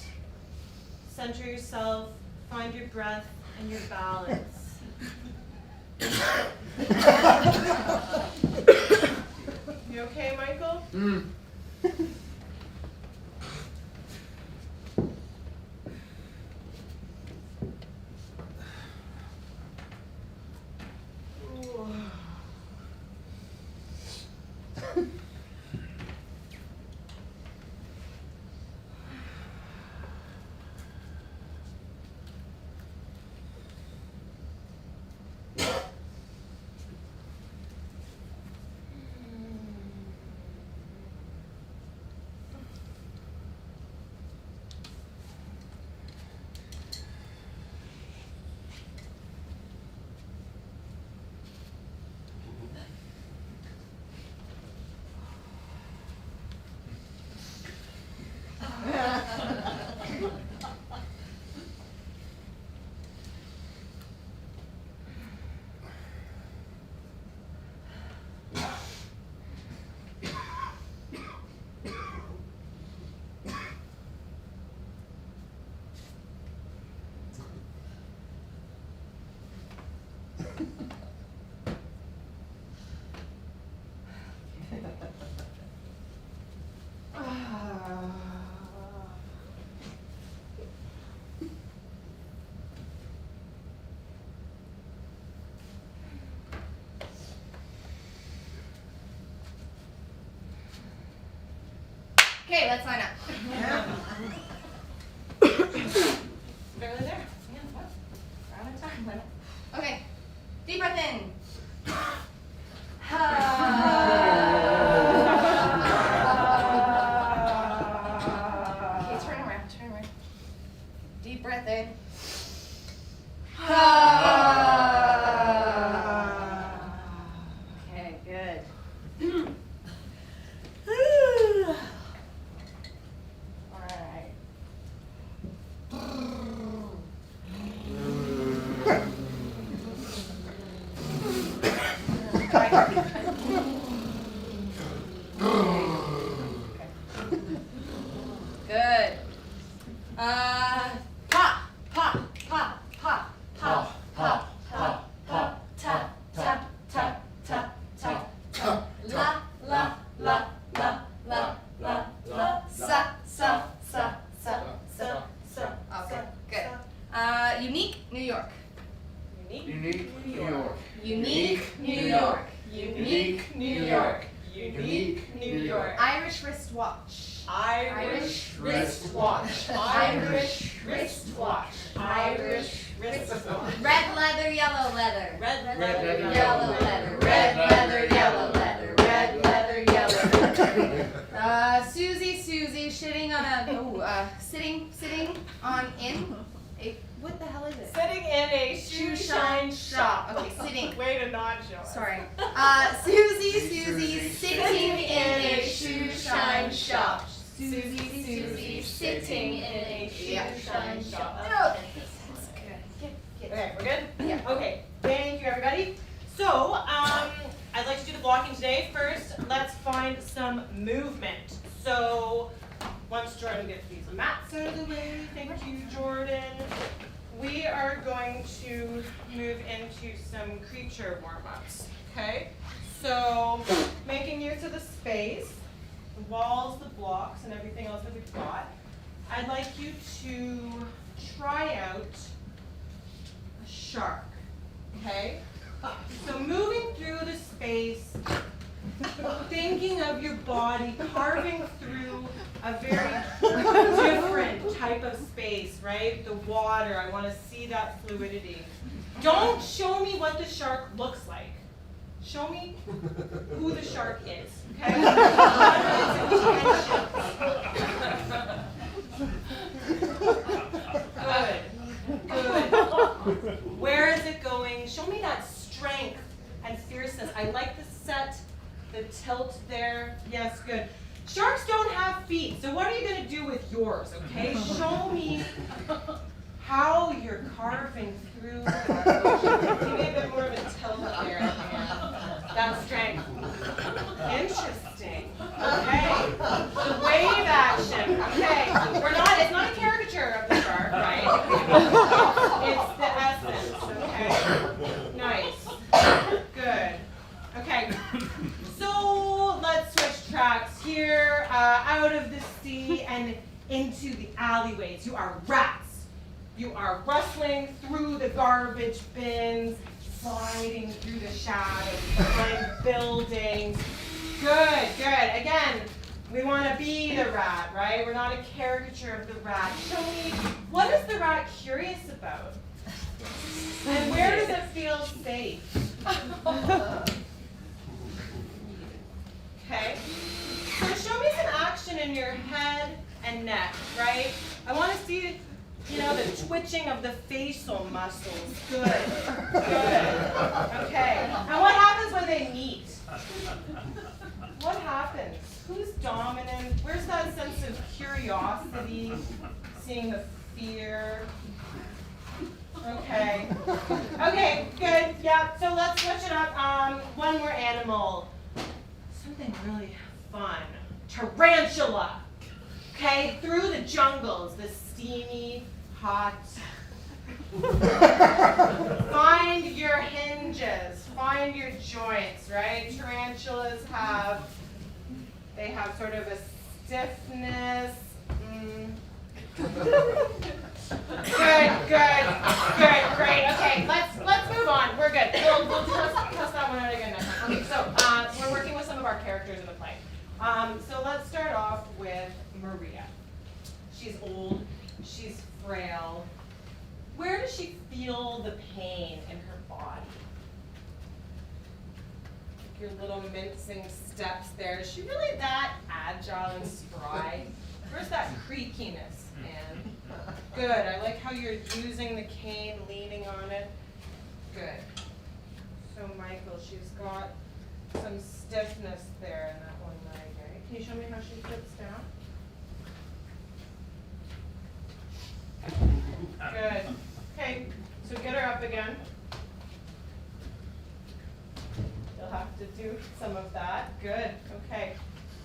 center yourself, find your breath and your balance. You okay, Michael? Okay, let's line up. Barely there. Yeah, what? We're out of time. Limit. Okay, deep breath in. Okay, turn around, turn around. Deep breath in. Okay, good. All right. Good. Pop, pop, pop, pop, pop, pop, pop, pop, tap, tap, tap, tap, tap. La, la, la, la, la, la, la. Sa, sa, sa, sa, sa, sa. Okay, good. Unique, New York. Unique New York. Unique, New York. Unique, New York. Unique, New York. Irish wristwatch. Irish wristwatch. Irish wristwatch. Irish wristwatch. Red leather, yellow leather. Red leather, Yellow yellow leather. Red leather, yellow leather. Red leather, yellow leather. Susie, sitting on a, sitting on in a, what the hell is it? Sitting in a shoe shine shop. Okay, sitting. Way to not show us. Sorry. Susie, sitting in a shoe shine shop. Susie, sitting in a shoe shine shop. No, that's good. Okay, we're good? Yeah. Okay, thank you, everybody. So, I'd like to do the blocking today. First, let's find some movement. So, once Jordan gets these mats out of the way, thank you, Jordan. We are going to move into some creature warm-ups, okay? So, making use of the space, the walls, the blocks, and everything else that we've got, I'd like you to try out a shark, okay? So moving through the space, thinking of your body, carving through a very different type of space, right? The water, I want to see that fluidity. Don't show me what the shark looks like. Show me who the shark is, okay? Good. Where is it going? Show me that strength and fierceness. I like the set, the tilt there. Yes, good. Sharks don't have feet, so what are you going to do with yours, okay? Show me how you're carving through that ocean. Give me a bit more of a tilt there. That strength. Interesting. Okay. The wave action. Okay. It's not a caricature of the shark, right? It's the essence, okay? Nice. Good. Okay. So let's switch tracks here, out of the sea and into the alleyways. You are rats. You are rustling through the garbage bins, sliding through the shadows behind buildings. Good, good. Again, we want to be the rat, right? We're not a caricature of the rat. Show me, what is the rat curious about? And where does it feel safe? Okay. So show me some action in your head and neck, right? I want to see, the twitching of the facial muscles. Good. Good. Okay. And what happens when they meet? What happens? Who's dominant? Where's that sense of curiosity? Seeing the fear? Okay. Okay, good. Yeah, so let's switch it up. One more animal. Something really fun. Tarantula. Okay, through the jungles, the steamy, hot. Find your hinges, find your joints, right? Tarantulas have sort of a stiffness. Good, great. Okay, let's move on. We're good. We'll test that one out again next time. Okay, so we're working with some of our characters in the play. So let's start off with Maria. She's old, she's frail. Where does she feel the pain in her body? Like your little mincing steps there. Is she really that agile and spry? Where's that creakiness, Anne? Good, I like how you're using the cane, leaning on it. Good. So Michael, she's got some stiffness there in that one leg, right? Can you show me how she sits down? Good. Okay, so get her up again. You'll have to do some of that. Good, okay.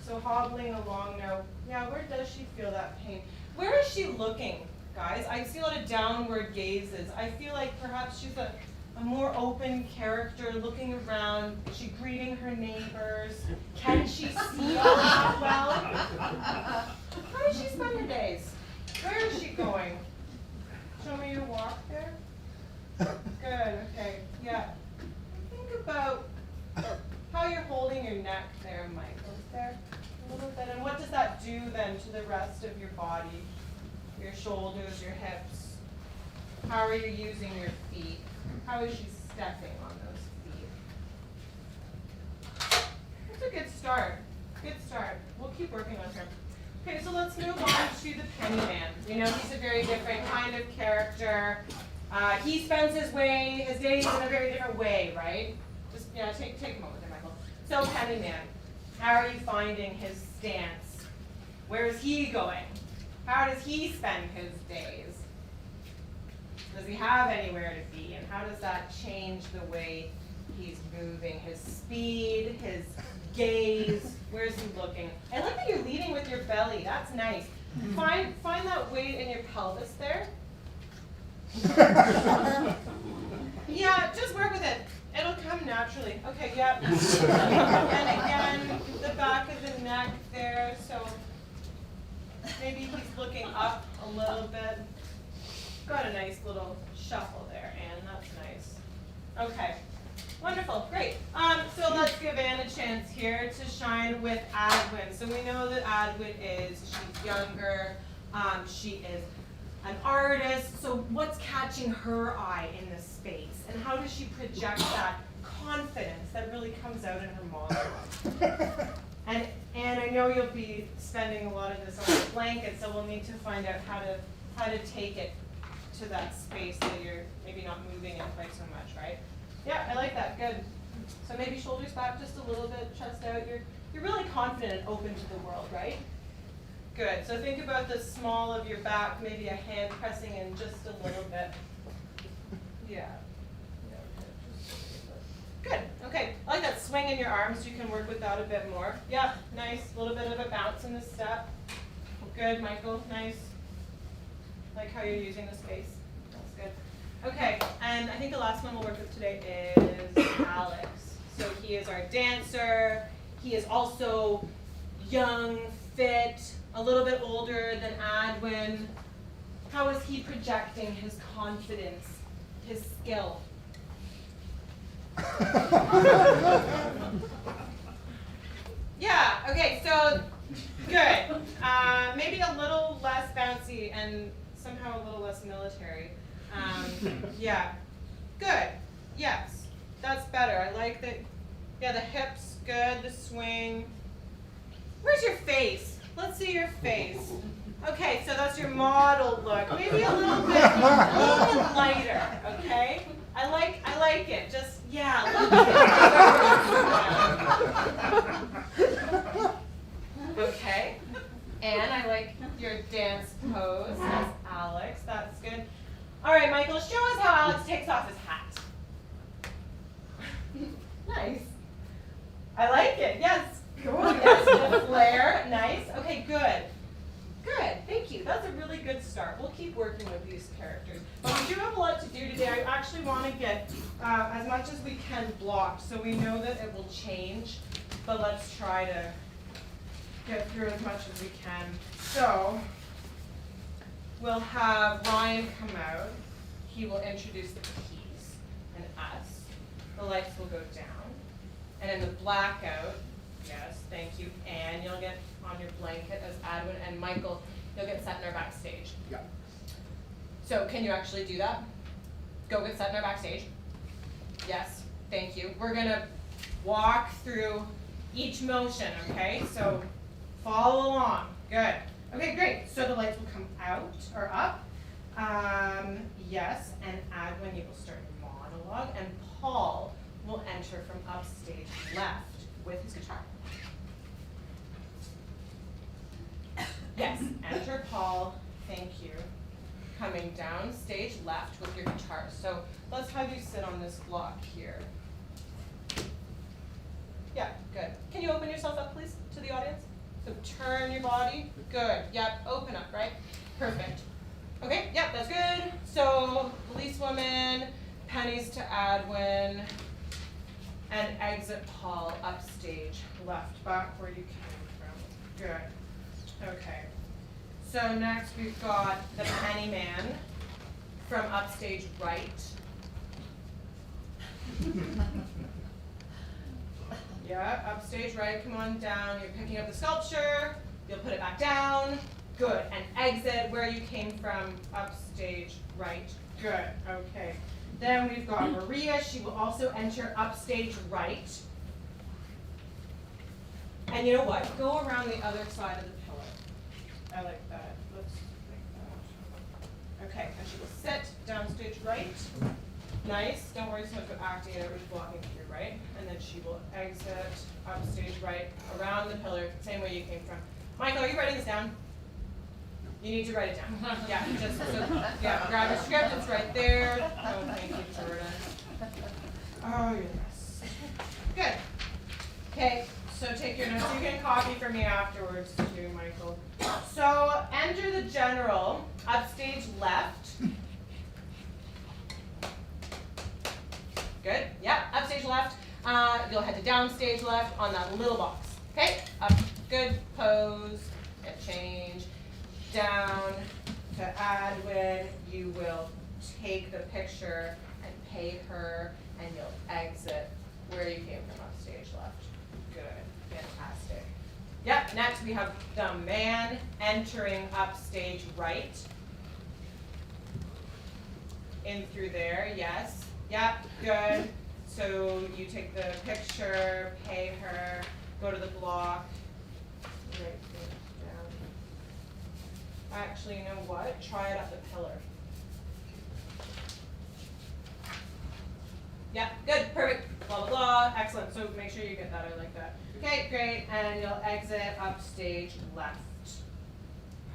So hobbling along now. Yeah, where does she feel that pain? Where is she looking, guys? I see a lot of downward gazes. I feel like perhaps she's a more open character, looking around. Is she greeting her neighbors? Can she see all that well? How does she spend her days? Where is she going? Show me your walk there. Good, okay, yeah. Think about how you're holding your neck there, Michael. Is there a little bit? And what does that do then to the rest of your body? Your shoulders, your hips. How are you using your feet? How is she stepping on those feet? That's a good start. Good start. We'll keep working on her. Okay, so let's move on to the Penny Man. You know, he's a very different kind of character. He spends his days in a very different way, right? Just, yeah, take a moment there, Michael. So Penny Man, how are you finding his stance? Where is he going? How does he spend his days? Does he have anywhere to be? And how does that change the way he's moving? His speed, his gaze, where's he looking? I like that you're leading with your belly. That's nice. Find that weight in your pelvis there. Yeah, just work with it. It'll come naturally. Okay, yep. And again, the back of the neck there. So maybe he's looking up a little bit. Got a nice little shuffle there, Anne. That's nice. Okay. Wonderful, great. So let's give Anne a chance here to shine with Adwin. So we know that Adwin she's younger, she is an artist. So what's catching her eye in this space? And how does she project that confidence that really comes out in her model? And I know you'll be spending a lot of this on the blanket, so we'll need to find out how to take it to that space that you're maybe not moving in quite so much, right? Yeah, I like that. Good. So maybe shoulders back just a little bit, chest out. You're really confident and open to the world, right? Good. So think about the small of your back, maybe a hand pressing in just a little bit. Yeah. Good. Okay. I like that swing in your arms. You can work with that a bit more. Yeah. Nice. A little bit of a bounce in the step. Good, Michael. Nice. Like how you're using the space. That's good. Okay, and I think the last one we'll work with today is Alex. So he is our dancer. He is also young, fit, a little bit older than Adwin. How is he projecting his confidence, his skill? Yeah, okay, so good. Maybe a little less bouncy and somehow a little less military. Yeah, good, yes, that's better. I like that, yeah, the hips, good, the swing. Where's your face? Let's see your face. Okay, so that's your model look. Maybe a little bit lighter, okay? I like it, just, yeah, okay, and I like your dance pose, that's Alex, that's good. All right, Michael, show us how Alex takes off his hat. Nice. I like it, yes. Cool, yes, good flair, nice. Okay, good. Good, thank you. That's a really good start. We'll keep working with these characters. But we do have a lot to do today. I actually want to get as much as we can blocked so we know that it will change. But let's try to get through as much as we can. So we'll have Ryan come out. He will introduce the keys and us. The lights will go down. And in the blackout, Yes, thank you. And you'll get on your blanket as Adwin, and Michael, you'll get Setner backstage. Yeah. So can you actually do that? Go get Setner backstage? Yes, thank you. We're gonna walk through each motion, okay? So follow along, good. Okay, great, so the lights will come out or up. Yes, and Adwin, you will start your monologue, and Paul will enter from upstage left with his guitar. Yes, enter Paul, thank you. Coming down stage left with your guitar. So let's have you sit on this block here. Yeah, good. Can you open yourself up, please, to the audience? So turn your body. Good. Yep, open up, right? Perfect. Okay, yep, that's good. So policewoman, pennies to Adwin, and exit Paul upstage left, back where you came from. Good. Okay. So next we've got the penny man from upstage right. Yeah, upstage right, come on down. You're picking up the sculpture, you'll put it back down. Good, and exit where you came from, upstage right. Good, okay. Then we've got Maria, she will also enter upstage right. And you know what, go around the other side of the pillar. I like that, let's like that. Okay, and she will sit downstage right. Nice, don't worry so much about acting it out, we're just walking through, right? And then she will exit upstage right, around the pillar, same way you came from. Michael, are you writing this down? You need to write it down. Yeah, just so, yeah, grab a script, it's right there. Oh, thank you, Jordan. Oh, yes. Good. Okay, so take your notes. You can copy for me afterwards too, Michael. So enter the general, upstage left. Good, yeah, upstage left. You'll head to downstage left on that little box. Okay, up, good, pose, get change. Down to Adwin, you will take the picture and pay her, and you'll exit where you came from, upstage left. Good, fantastic. Yep, next we have the man entering upstage right. In through there, yes. Yep, good. So you take the picture, pay her, go to the block. Right there, down. Actually, you know what? Try it at the pillar. Yeah, good, perfect, blah, blah, blah, excellent. So make sure you get that, I like that. Okay, great, and you'll exit upstage left.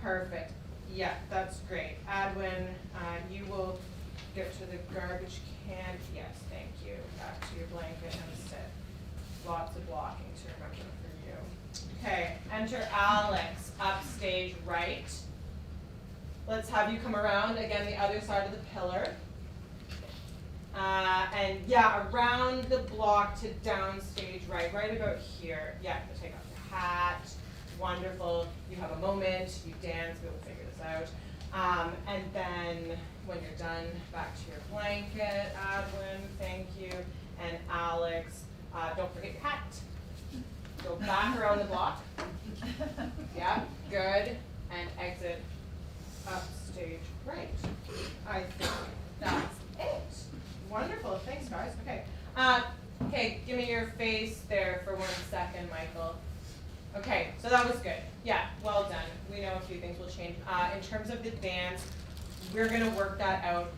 Perfect, yeah, that's great. Adwin, you will get to the garbage can. Yes, thank you. Back to your blanket and sit. Lots of blocking to remember for you. Okay, enter Alex, upstage right. Let's have you come around, again, the other side of the pillar. And yeah, around the block to downstage right, right about here. Yeah, take off your hat. Wonderful. You have a moment, you dance, we'll figure this out. And then when you're done, back to your blanket, Adwin, thank you. And Alex, don't forget your hat. Go back around the block. Yeah, good. And exit upstage right. I think that's it. Wonderful, thanks guys. Okay. Okay, give me your face there for 1 second, Michael. Okay, so that was good. Yeah, well done. We know a few things will change. In terms of the dance, we're gonna work that out.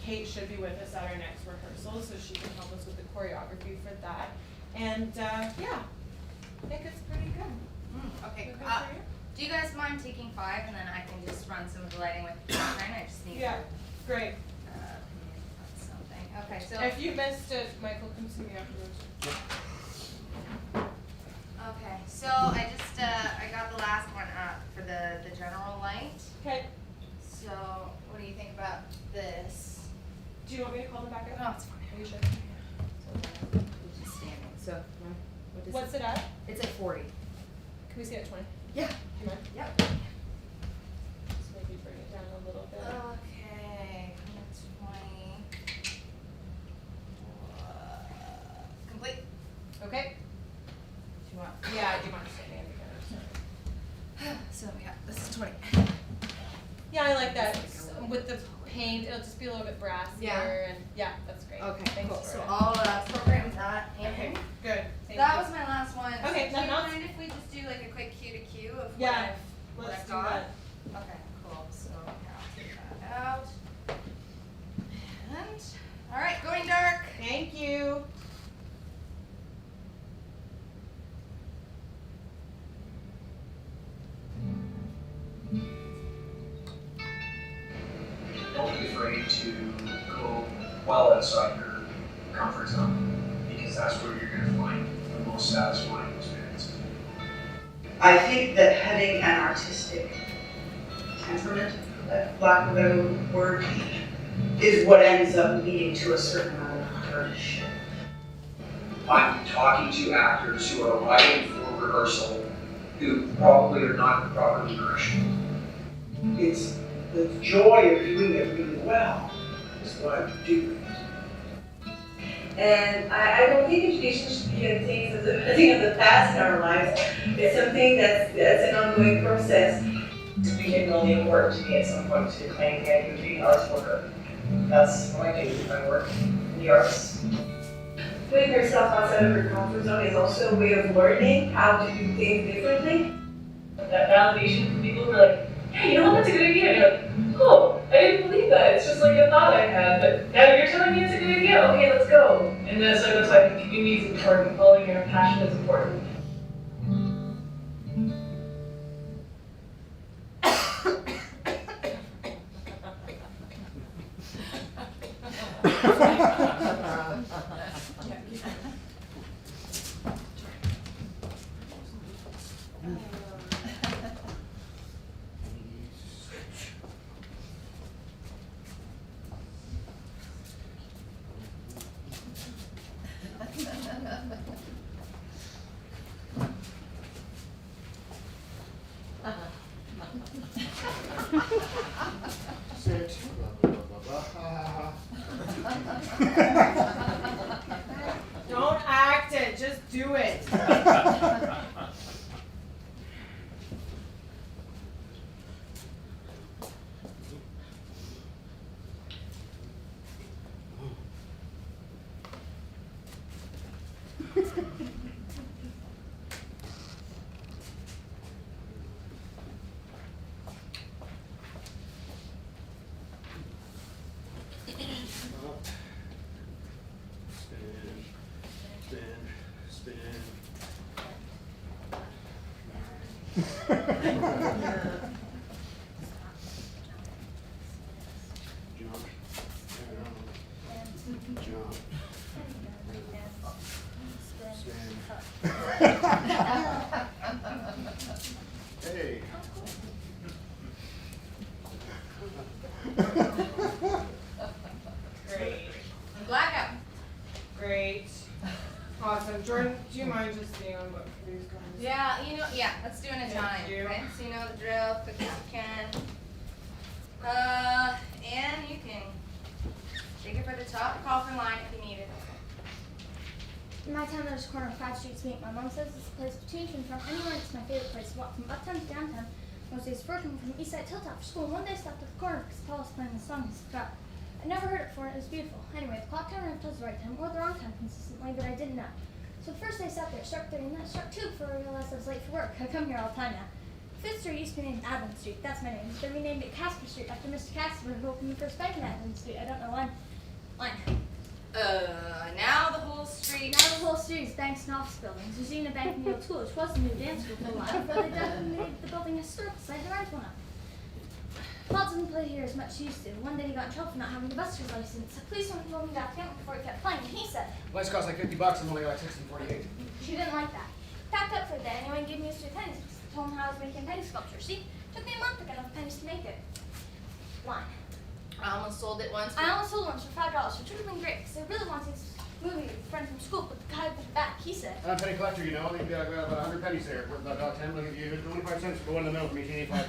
Kate should be with us at our next rehearsal, so she can help us with the choreography for that. And yeah, I think it's pretty good. Okay, Good for you? do you guys mind taking 5 and then I can just run some of the lighting with Catherine? I just need Yeah, to, great. something. Okay, so. If you missed it, Michael, come see me afterwards. Okay, so I just, I got the last one up for the general light. Okay, So what do you think about this? do you want me to call them back up? No, it's fine. Are you sure? It's just standing, so, what is What's it at? It's at 40. Can we see it at 20? Yeah. Do you mind? Yep. Just maybe bring it down a little bit. Okay, 20. Complete. Okay. Do you want? I like that. With the paint, it'll just be a little bit brassier Yeah. and yeah, that's great. Okay, Thanks, cool. So Jordan. I'll program that in. Okay, good. Thank That you. was my last one. Okay, So do you nothing else? mind if we just do like a quick Q to Q of what Yeah, what let's I've do got? that. Okay, cool. So here, I'll take that out. And, all right, going dark. Thank you. Don't be afraid to go well outside your comfort zone, because that's where you're gonna find the most satisfying experiences. I think that having an artistic temperament, lack of a better word, is what ends up leading to a certain amount of hardship. I'm talking to actors who are arriving for rehearsal who probably are not properly nourished. It's the joy of doing it really well is what I'm doing. And I don't think education should be a thing as a thing of the past in our lives. It's something that's an ongoing process. It became really important to me at some point to claim the idea of being an arts worker. That's what I do. I work in the arts. Putting yourself outside of your comfort zone is also a way of learning how to do things differently. That validation from people who are like, yeah, you know what, that's a good idea. And you're like, oh, I didn't believe that. It's just like a thought I had, but now you're telling me it's a good idea. Okay, let's go. And that's why I think community is important. Following your passion is important. Sit. Blah, blah, blah, blah. Don't act it, just do it. Hey. Great. Blackout. Great. Awesome. Jordan, do you mind just being on book for these guys? Yeah, yeah, let's do it in a Thank time. you. Okay, so you know the drill, quick as you can. And you can take it for the top, call for line if you need it. In my town, there's a corner of 5 streets meet. My mom says it's a place between and from anywhere. It's my favorite place to walk from uptown to downtown. Most days working from East Side Hilltop for school. One day I stopped at the corner because Paul was playing the song his forgot. I never heard it before and it was beautiful. Anyway, the clock counter tells the right time or the wrong time consistently, but I didn't know. So the first day I sat there, it struck 3 and then it struck 2 before I realized I was late for work. I come here all the time now. Fifth Street used to be named Adams Street. That's my name. Then we named it Casper Street after Mr. Casper who opened the first bank in Adams Street. I don't know when. Now the whole street. Now the whole street is banks and office buildings. There's even a bank in the old school, which was a new dance school for a while, before they made the building historical, so I had to rent one up. Paul doesn't play here as much as he used to. One day he got in trouble for not having the buster's license. Police told me to him before he kept playing, and he said Lights cost like $50 and only like $16.48. she didn't like that. Packed up for the day anyway and gave me his 3 pennies. Told him how I was making penny sculpture. See, took me a month to get enough pennies to make it. Line. I almost sold it once. I almost sold one for $5, which would have been great because I really wanted this movie with a friend from school, but the guy with the back, he said. I'm a penny collector, you know. They've got about 100 pennies there. Worth about 10. Look at you. 25 cents for going in the middle for me, 85.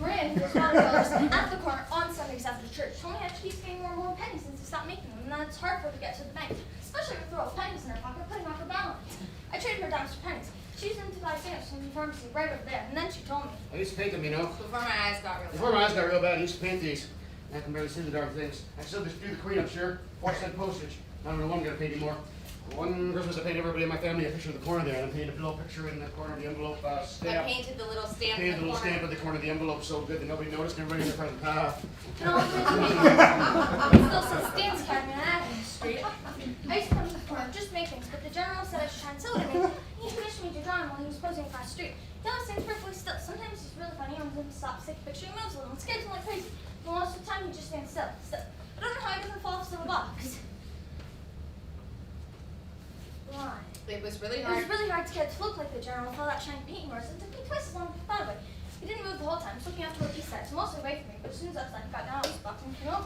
Maria, who was $1 at the corner on Sundays after church, told me how she keeps getting more and more pennies since he stopped making them, and that it's hard for her to get to the bank, especially with throw pennies in her pocket, putting off her balance. I traded her dimes for pennies. She used them to buy stamps from the pharmacy right over there. And then she told me. I used to paint them, you know. Before my eyes got really Before my eyes got real bad, I used to paint these. I can barely see the darn things. I still just do the queen, I'm sure. 4-cent postage. I don't know when I'm gonna paint anymore. One Christmas I painted everybody in my family a picture of the corner there, and I painted a little picture in the corner of the envelope, stamp. I painted the little stamp in Painted the the little corner. stamp at the corner of the envelope so good that nobody noticed and everybody in their present. And all the it still says Stan's Academy on Athens Street. I used to come to the corner just to make things, but the general said I should try and sell it. And he commissioned me to draw him while he was posing across the street. He always stands perfectly still. Sometimes he's really funny. When he stops, take a picture, he moves a little and scares him like crazy. But most of the time, he just stands still. I don't know how he doesn't fall off the box. Why? It was really It hard. was really hard to get it to look like the general with all that shiny paint yours. It took me twice as long to thought of it. He didn't move the whole time, just looking after what he said. So mostly away from me, but as soon as I was like, got down on his box and came over.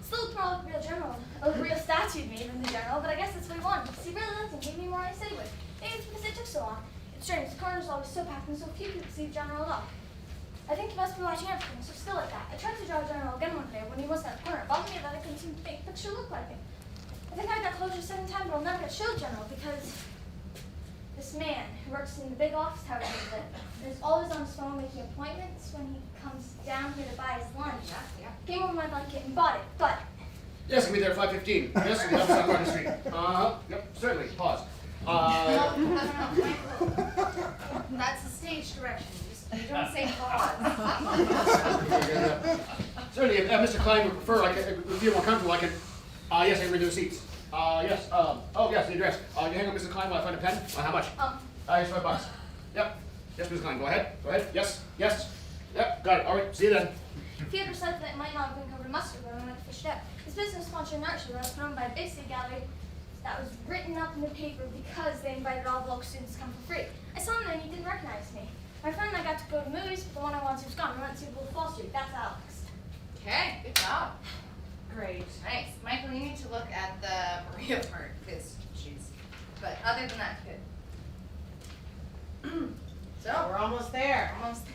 Still looked more like a real general, a real statue made than the general, but I guess that's what he wanted, because he really liked him, gave me more than I said he would. Maybe it's because it took so long. It's strange, the corner's always so packed and so few people see the general at all. I think he must be watching everything, so still like that. I tried to draw a general again one day when he wasn't at the corner. It bothered me that I couldn't seem to make the picture look like him. I think I got closure 7 times, but I'll never get showed general because this man who works in the big office tower he lives in is always on his phone making appointments when he comes down here to buy his lunch. Came over my blanket and bought it, but Yes, I'll be there at 5:15. Yes, I'll be up on Garden Street. Yep, certainly. Pause. No, that's the stage direction. You don't say pause. Certainly, if Mr. Klein would prefer, I could feel more comfortable. I could. Yes, I can renew the seats. Yes. Oh, yes, the address. You hang on, Mr. Klein, while I find a pen. How much? Here's $5. Yep. Yes, Mr. Klein, go ahead. Go ahead. Yes. Yes. Yep. Got it. All right. See you then. Theodore said that it might not have been covered in mustard, but I went to fish it out. His business sponsored an art show that was put on by a big city gallery that was written up in the paper because they invited all the local students to come for free. I saw him there and he didn't recognize me. My friend and I got to go to movies, but the one I wanted to was gone. We went to Wolf of Wall Street. That's Alex. Okay, good job. Great. Nice. Michael, you need to look at the Maria part, because she's, but other than that, good. So, We're almost there. almost,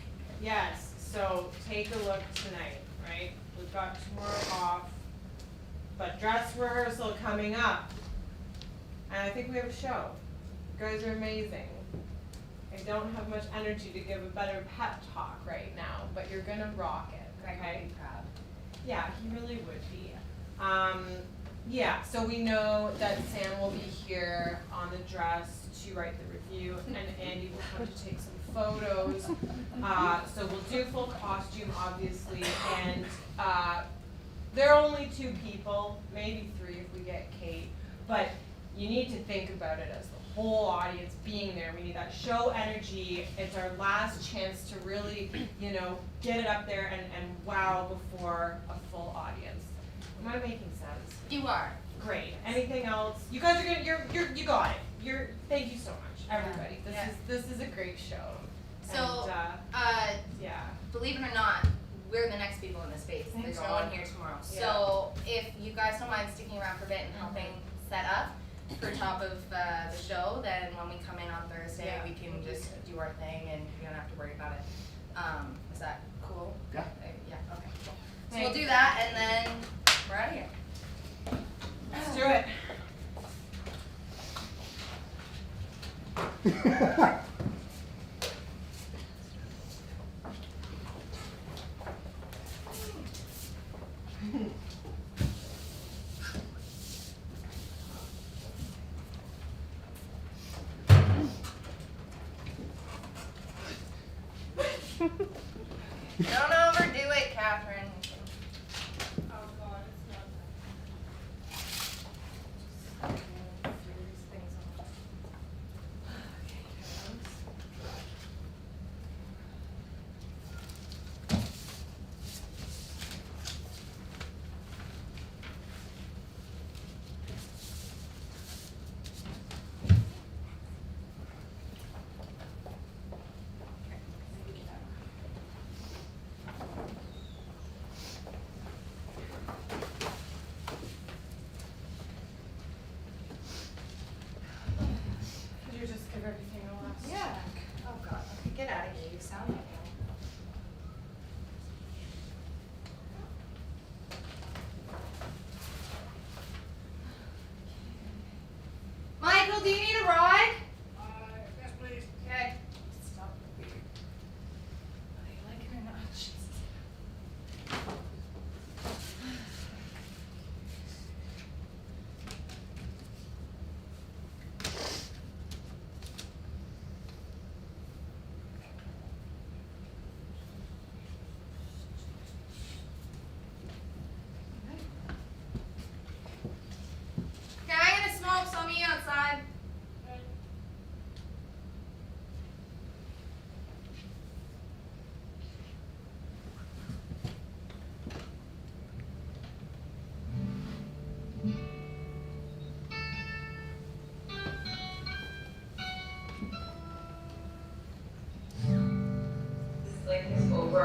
Yes, so take a look tonight, right? We've got tomorrow off, but dress rehearsal coming up. And I think we have a show. You guys are amazing. I don't have much energy to give a better pep talk right now, but you're gonna rock it, Greg okay? would be proud. Yeah, he really would be. Yeah, so we know that Sam will be here on the dress to write the review, and Andy will come to take some photos. So we'll do full costume, obviously, and there are only 2 people, maybe 3 if we get Kate, but you need to think about it as the whole audience being there. We need that show energy. It's our last chance to really, get it up there and wow before a full audience. Am I making sense? You are. Great. Anything else? You guys are good. You got it. Thank you so much, everybody. This is a great show. So, And, yeah. believe it or not, we're the next people in the space. Thank There's no God. one here tomorrow. Yeah. So if you guys don't mind sticking around for a bit and helping set up for top of the show, then when we come in on Thursday, Yeah. we can just do our thing and you don't have to worry about it. Is that cool? Yeah. Yeah, okay, cool. So Thanks. we'll do that and then we're out of here. Let's do it.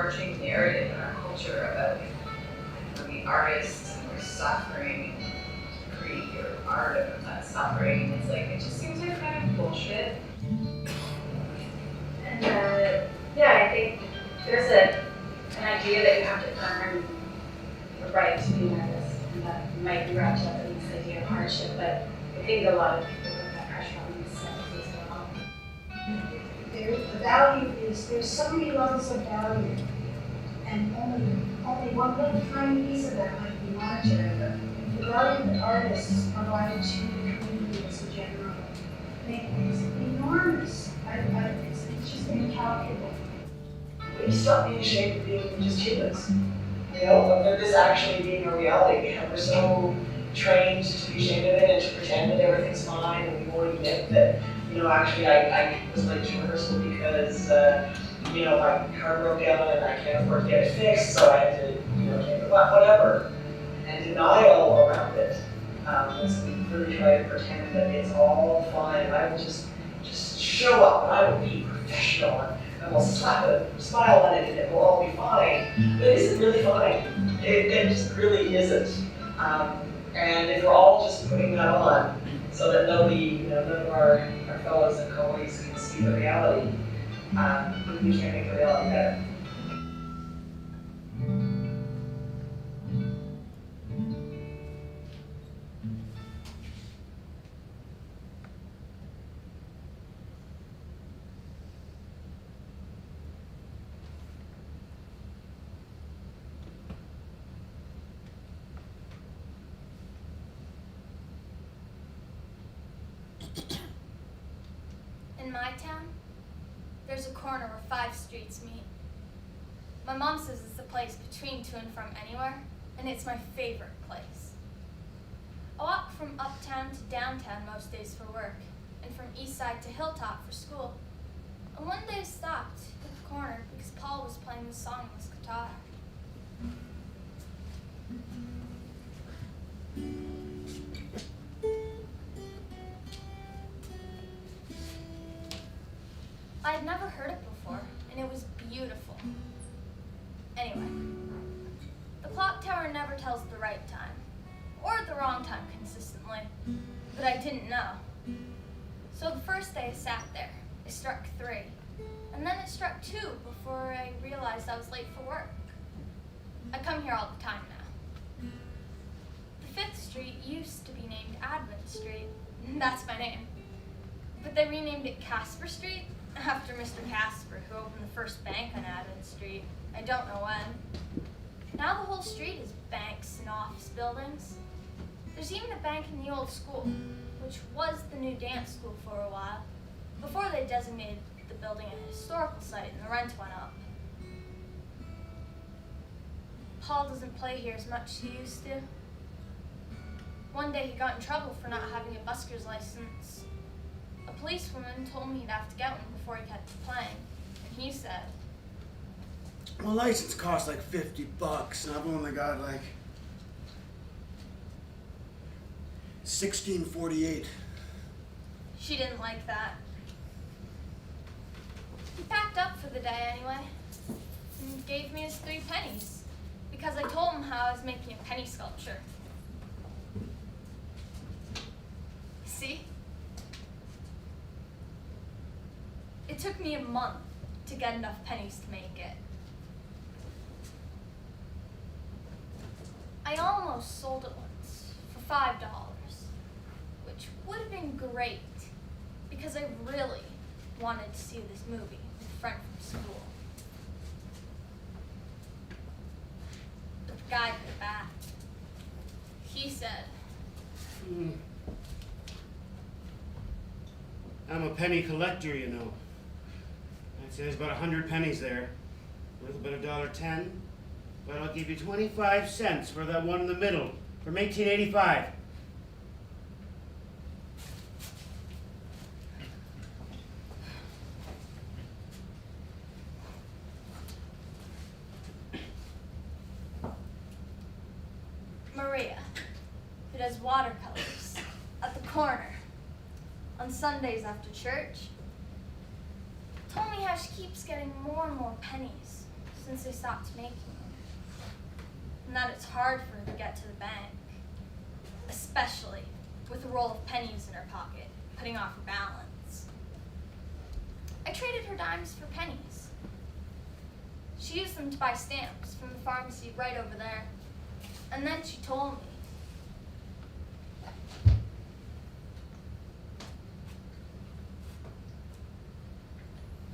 overarching narrative in our culture about when the artists and we're suffering and create your art of that suffering. It's like, it just seems like kind of bullshit. And yeah, I think there's an idea that you have to earn the right to be an artist, and that might be wrapped up in this idea of hardship, but I think a lot of people put that pressure on themselves as well. The value is, there's so many levels of value, and only one little tiny piece of that might be monetary, but the value that artists provide to the community as a general thing is enormous. It's just incalculable. We stop being ashamed of being just humans. You know, of this actually being a reality. And we're so trained to be ashamed of it and to pretend that everything's fine, and we won't admit that, you know, actually I was late to rehearsal because, you know, my car broke down and I can't afford to get it fixed, so I had to, you know, take it back, whatever. And denial around it. So we really try to pretend that it's all fine. I will just show up and I will be professional and we'll slap a smile on it and it will all be fine. But it isn't really fine. It just really isn't. And if we're all just putting that on so that nobody, you know, none of our fellows and colleagues can see the reality, we can't make the reality better. In my town, there's a corner where 5 streets meet. My mom says it's the place between to and from anywhere, and it's my favorite place. I walk from uptown to downtown most days for work, and from east side to Hilltop for school. And one day I stopped at the corner because Paul was playing this song on his guitar. I had never heard it before, and it was beautiful. Anyway, the clock tower never tells the right time, or the wrong time consistently, but I didn't know. So the first day I sat there, it struck 3, and then it struck 2 before I realized I was late for work. I come here all the time now. The 5th Street used to be named Advent Street, and that's my name. But they renamed it Casper Street after Mr. Casper, who opened the first bank on Advent Street. I don't know when. Now the whole street is banks and office buildings. There's even a bank in the old school, which was the new dance school for a while, before they designated the building a historical site and the rent went up. Paul doesn't play here as much as he used to. One day he got in trouble for not having a busker's license. A policewoman told me he'd have to get one before he kept playing, and he said, My license costs like $50, and I've only got like 1648. She didn't like that. He packed up for the day anyway, and gave me his 3 pennies, because I told him how I was making a penny sculpture. See? It took me a month to get enough pennies to make it. I almost sold it once for $5, which would have been great because I really wanted to see this movie with a friend from school. But the guy put it back. He said, I'm a penny collector, you know. I'd say there's about 100 pennies there, worth about $1.10. But I'll give you 25 cents for that one in the middle, from 1885. Maria, who does watercolors, at the corner, on Sundays after church, told me how she keeps getting more and more pennies, since they stopped making them. And that it's hard for her to get to the bank, especially with a roll of pennies in her pocket, putting off her balance. I traded her dimes for pennies. She used them to buy stamps from the pharmacy right over there. And then she told me.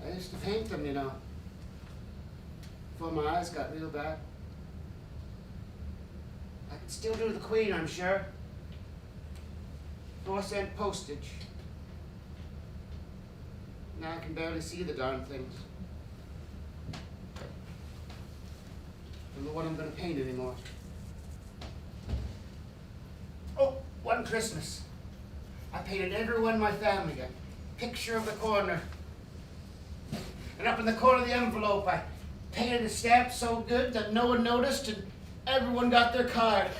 I used to paint them, you know, before my eyes got real bad. I can still do the Queen, I'm sure. 4-cent postage. Now I can barely see the darn things. Don't know what I'm gonna paint anymore. Oh, one Christmas, I painted everyone in my family a picture of the corner. And up in the corner of the envelope, I painted a stamp so good that no one noticed and everyone got their card.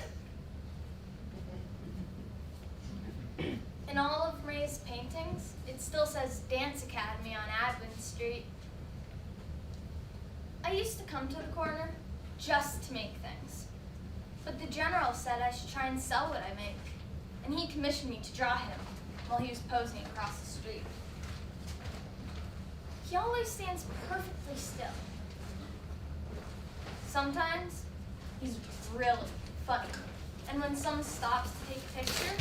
In all of May's paintings, it still says Dance Academy on Advent Street. I used to come to the corner just to make things. But the general said I should try and sell what I make. And he commissioned me to draw him while he was posing across the street. He always stands perfectly still. Sometimes he's really funny. And when someone stops to take a picture,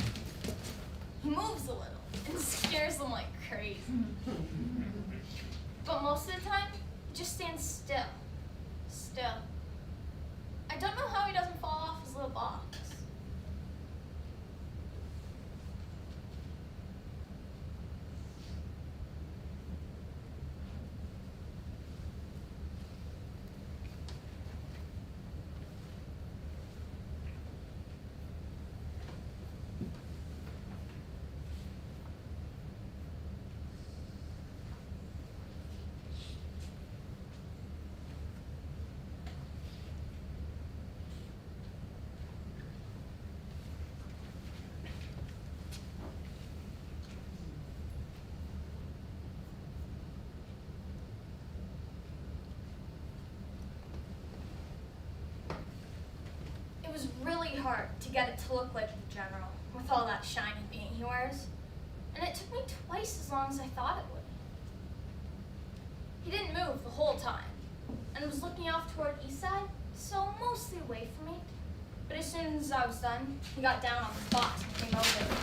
he moves a little and scares them like crazy. But most of the time, he just stands still. Still. I don't know how he doesn't fall off his little box. It was really hard to get it to look like the general with all that shiny paint he wears. And it took me twice as long as I thought it would. He didn't move the whole time and was looking off toward east side, so mostly away from me. But as soon as I was done, he got down on the box and came over.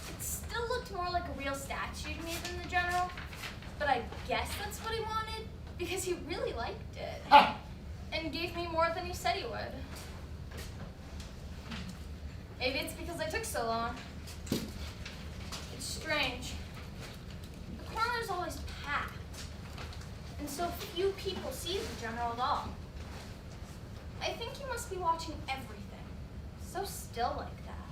It still looked more like a real statue to me than the general, but I guess that's what he wanted because he really liked it. Ha! And gave me more than he said he would. Maybe it's because I took so long. It's strange. The corner's always packed, and so few people see the general at all. I think he must be watching everything, so still like that.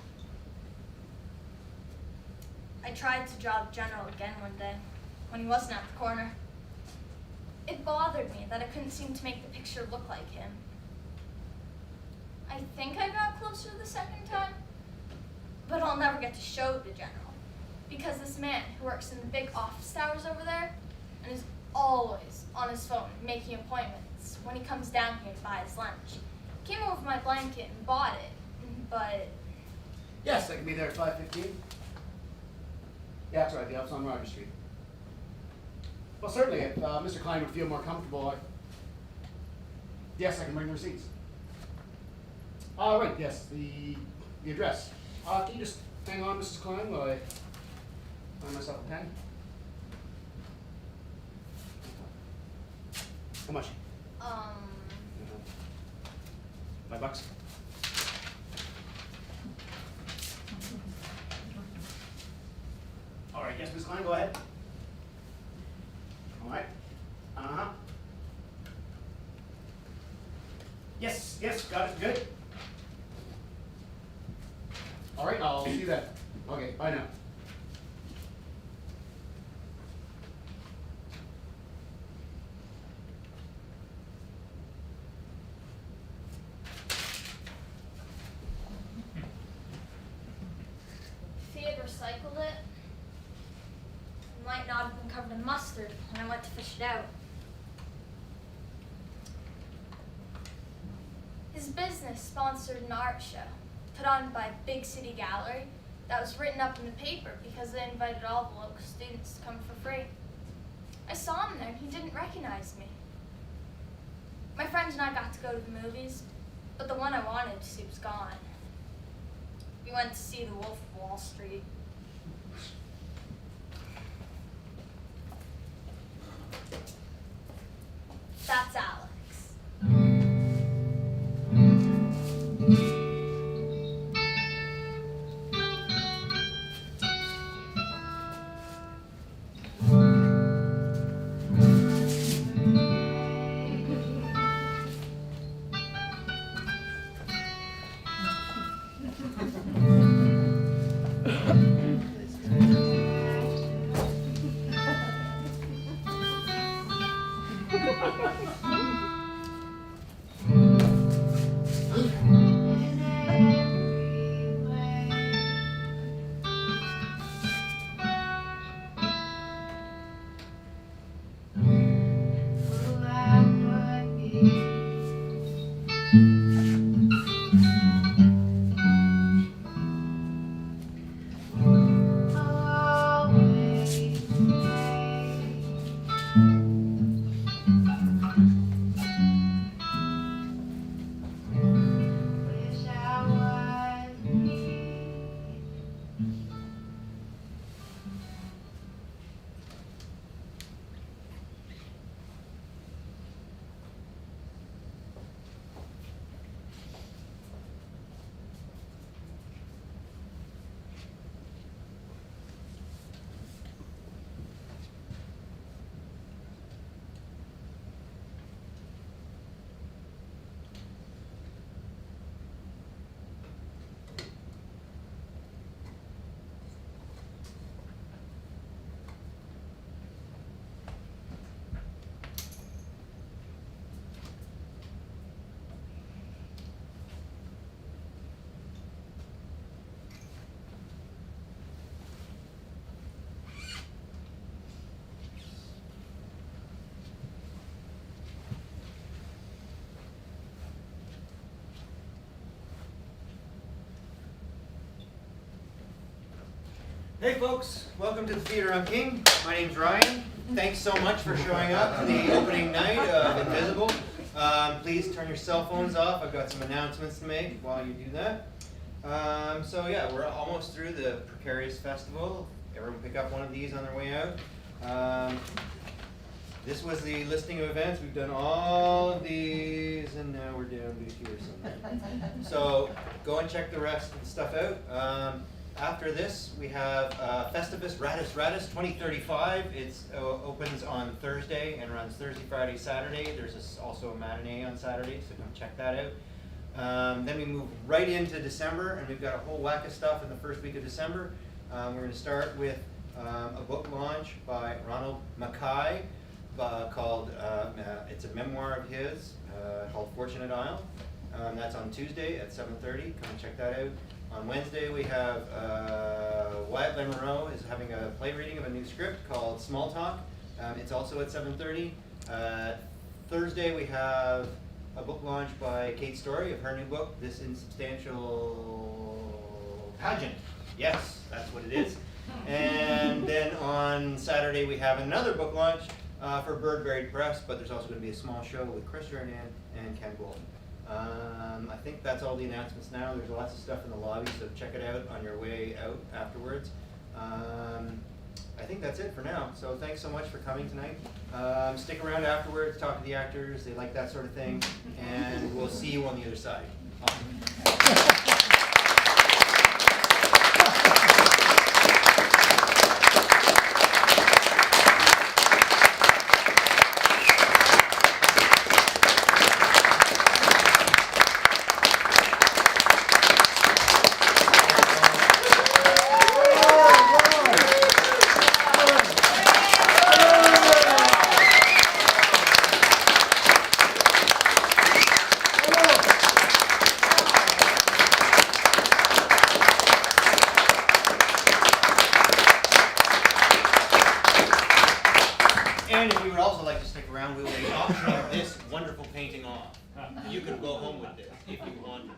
I tried to draw the general again one day, when he wasn't at the corner. It bothered me that I couldn't seem to make the picture look like him. I think I got closer the second time, but I'll never get to show the general, because this man who works in the big office towers over there and is always on his phone making appointments when he comes down here to buy his lunch, came over my blanket and bought it, but... Yes, I can be there at 5:15. Yeah, that's right, the office on Roger Street. Well, certainly, if Mr. Klein would feel more comfortable, yes, I can bring the receipts. All right, yes, the address. Can you just hang on, Mrs. Klein, while I find myself a pen? How much? $5. All right, yes, Ms. Klein, go ahead. All right. Uh-huh. Yes, got it, good. All right, I'll see you then. Okay, bye now. If he had recycled it, it might not have been covered in mustard when I went to fish it out. business sponsored an art show put on by Big City Gallery that was written up in the paper because they invited all the local students to come for free. I saw him there and he didn't recognize me. My friends and I got to go to the movies, but the one I wanted to see was gone. We went to see The Wolf of Wall Street. That's Alex. Hey folks, welcome to the Theater on King. My name's Ryan. Thanks so much for showing up to the opening night of Invisible. Please turn your cell phones off. I've got some announcements to make while you do that. So yeah, we're almost through the Precarious Festival. Everyone pick up one of these on their way out. This was the listing of events. We've done all of these, and now we're down to here somewhere. So go and check the rest of the stuff out. After this, we have Festivus Ratus Ratus 2035. It opens on Thursday and runs Thursday, Friday, Saturday. There's also a matinee on Saturday, so come check that out. Then we move right into December, and we've got a whole whack of stuff in the first week of December. We're going to start with a book launch by Ronald Mackay called, it's a memoir of his called Fortunate Isle. That's on Tuesday at 7:30. Come and check that out. On Wednesday, we have Wyatt Lemonroe is having a play reading of a new script called Small Talk. It's also at 7:30. Thursday, we have a book launch by Kate Story of her new book, This Insubstantial Pageant. Yes, that's what it is. And then on Saturday, we have another book launch for Birdberry Press, but there's also going to be a small show with Chris Jernan and Ken Golden. I think that's all the announcements now. There's lots of stuff in the lobby, so check it out on your way out afterwards. I think that's it for now. So thanks so much for coming tonight. Stick around afterwards, talk to the actors. They like that sort of thing. And we'll see you on the other side. Awesome. And if you would also like to stick around, we will be auctioning this wonderful painting off. You could go home with this if you wanted.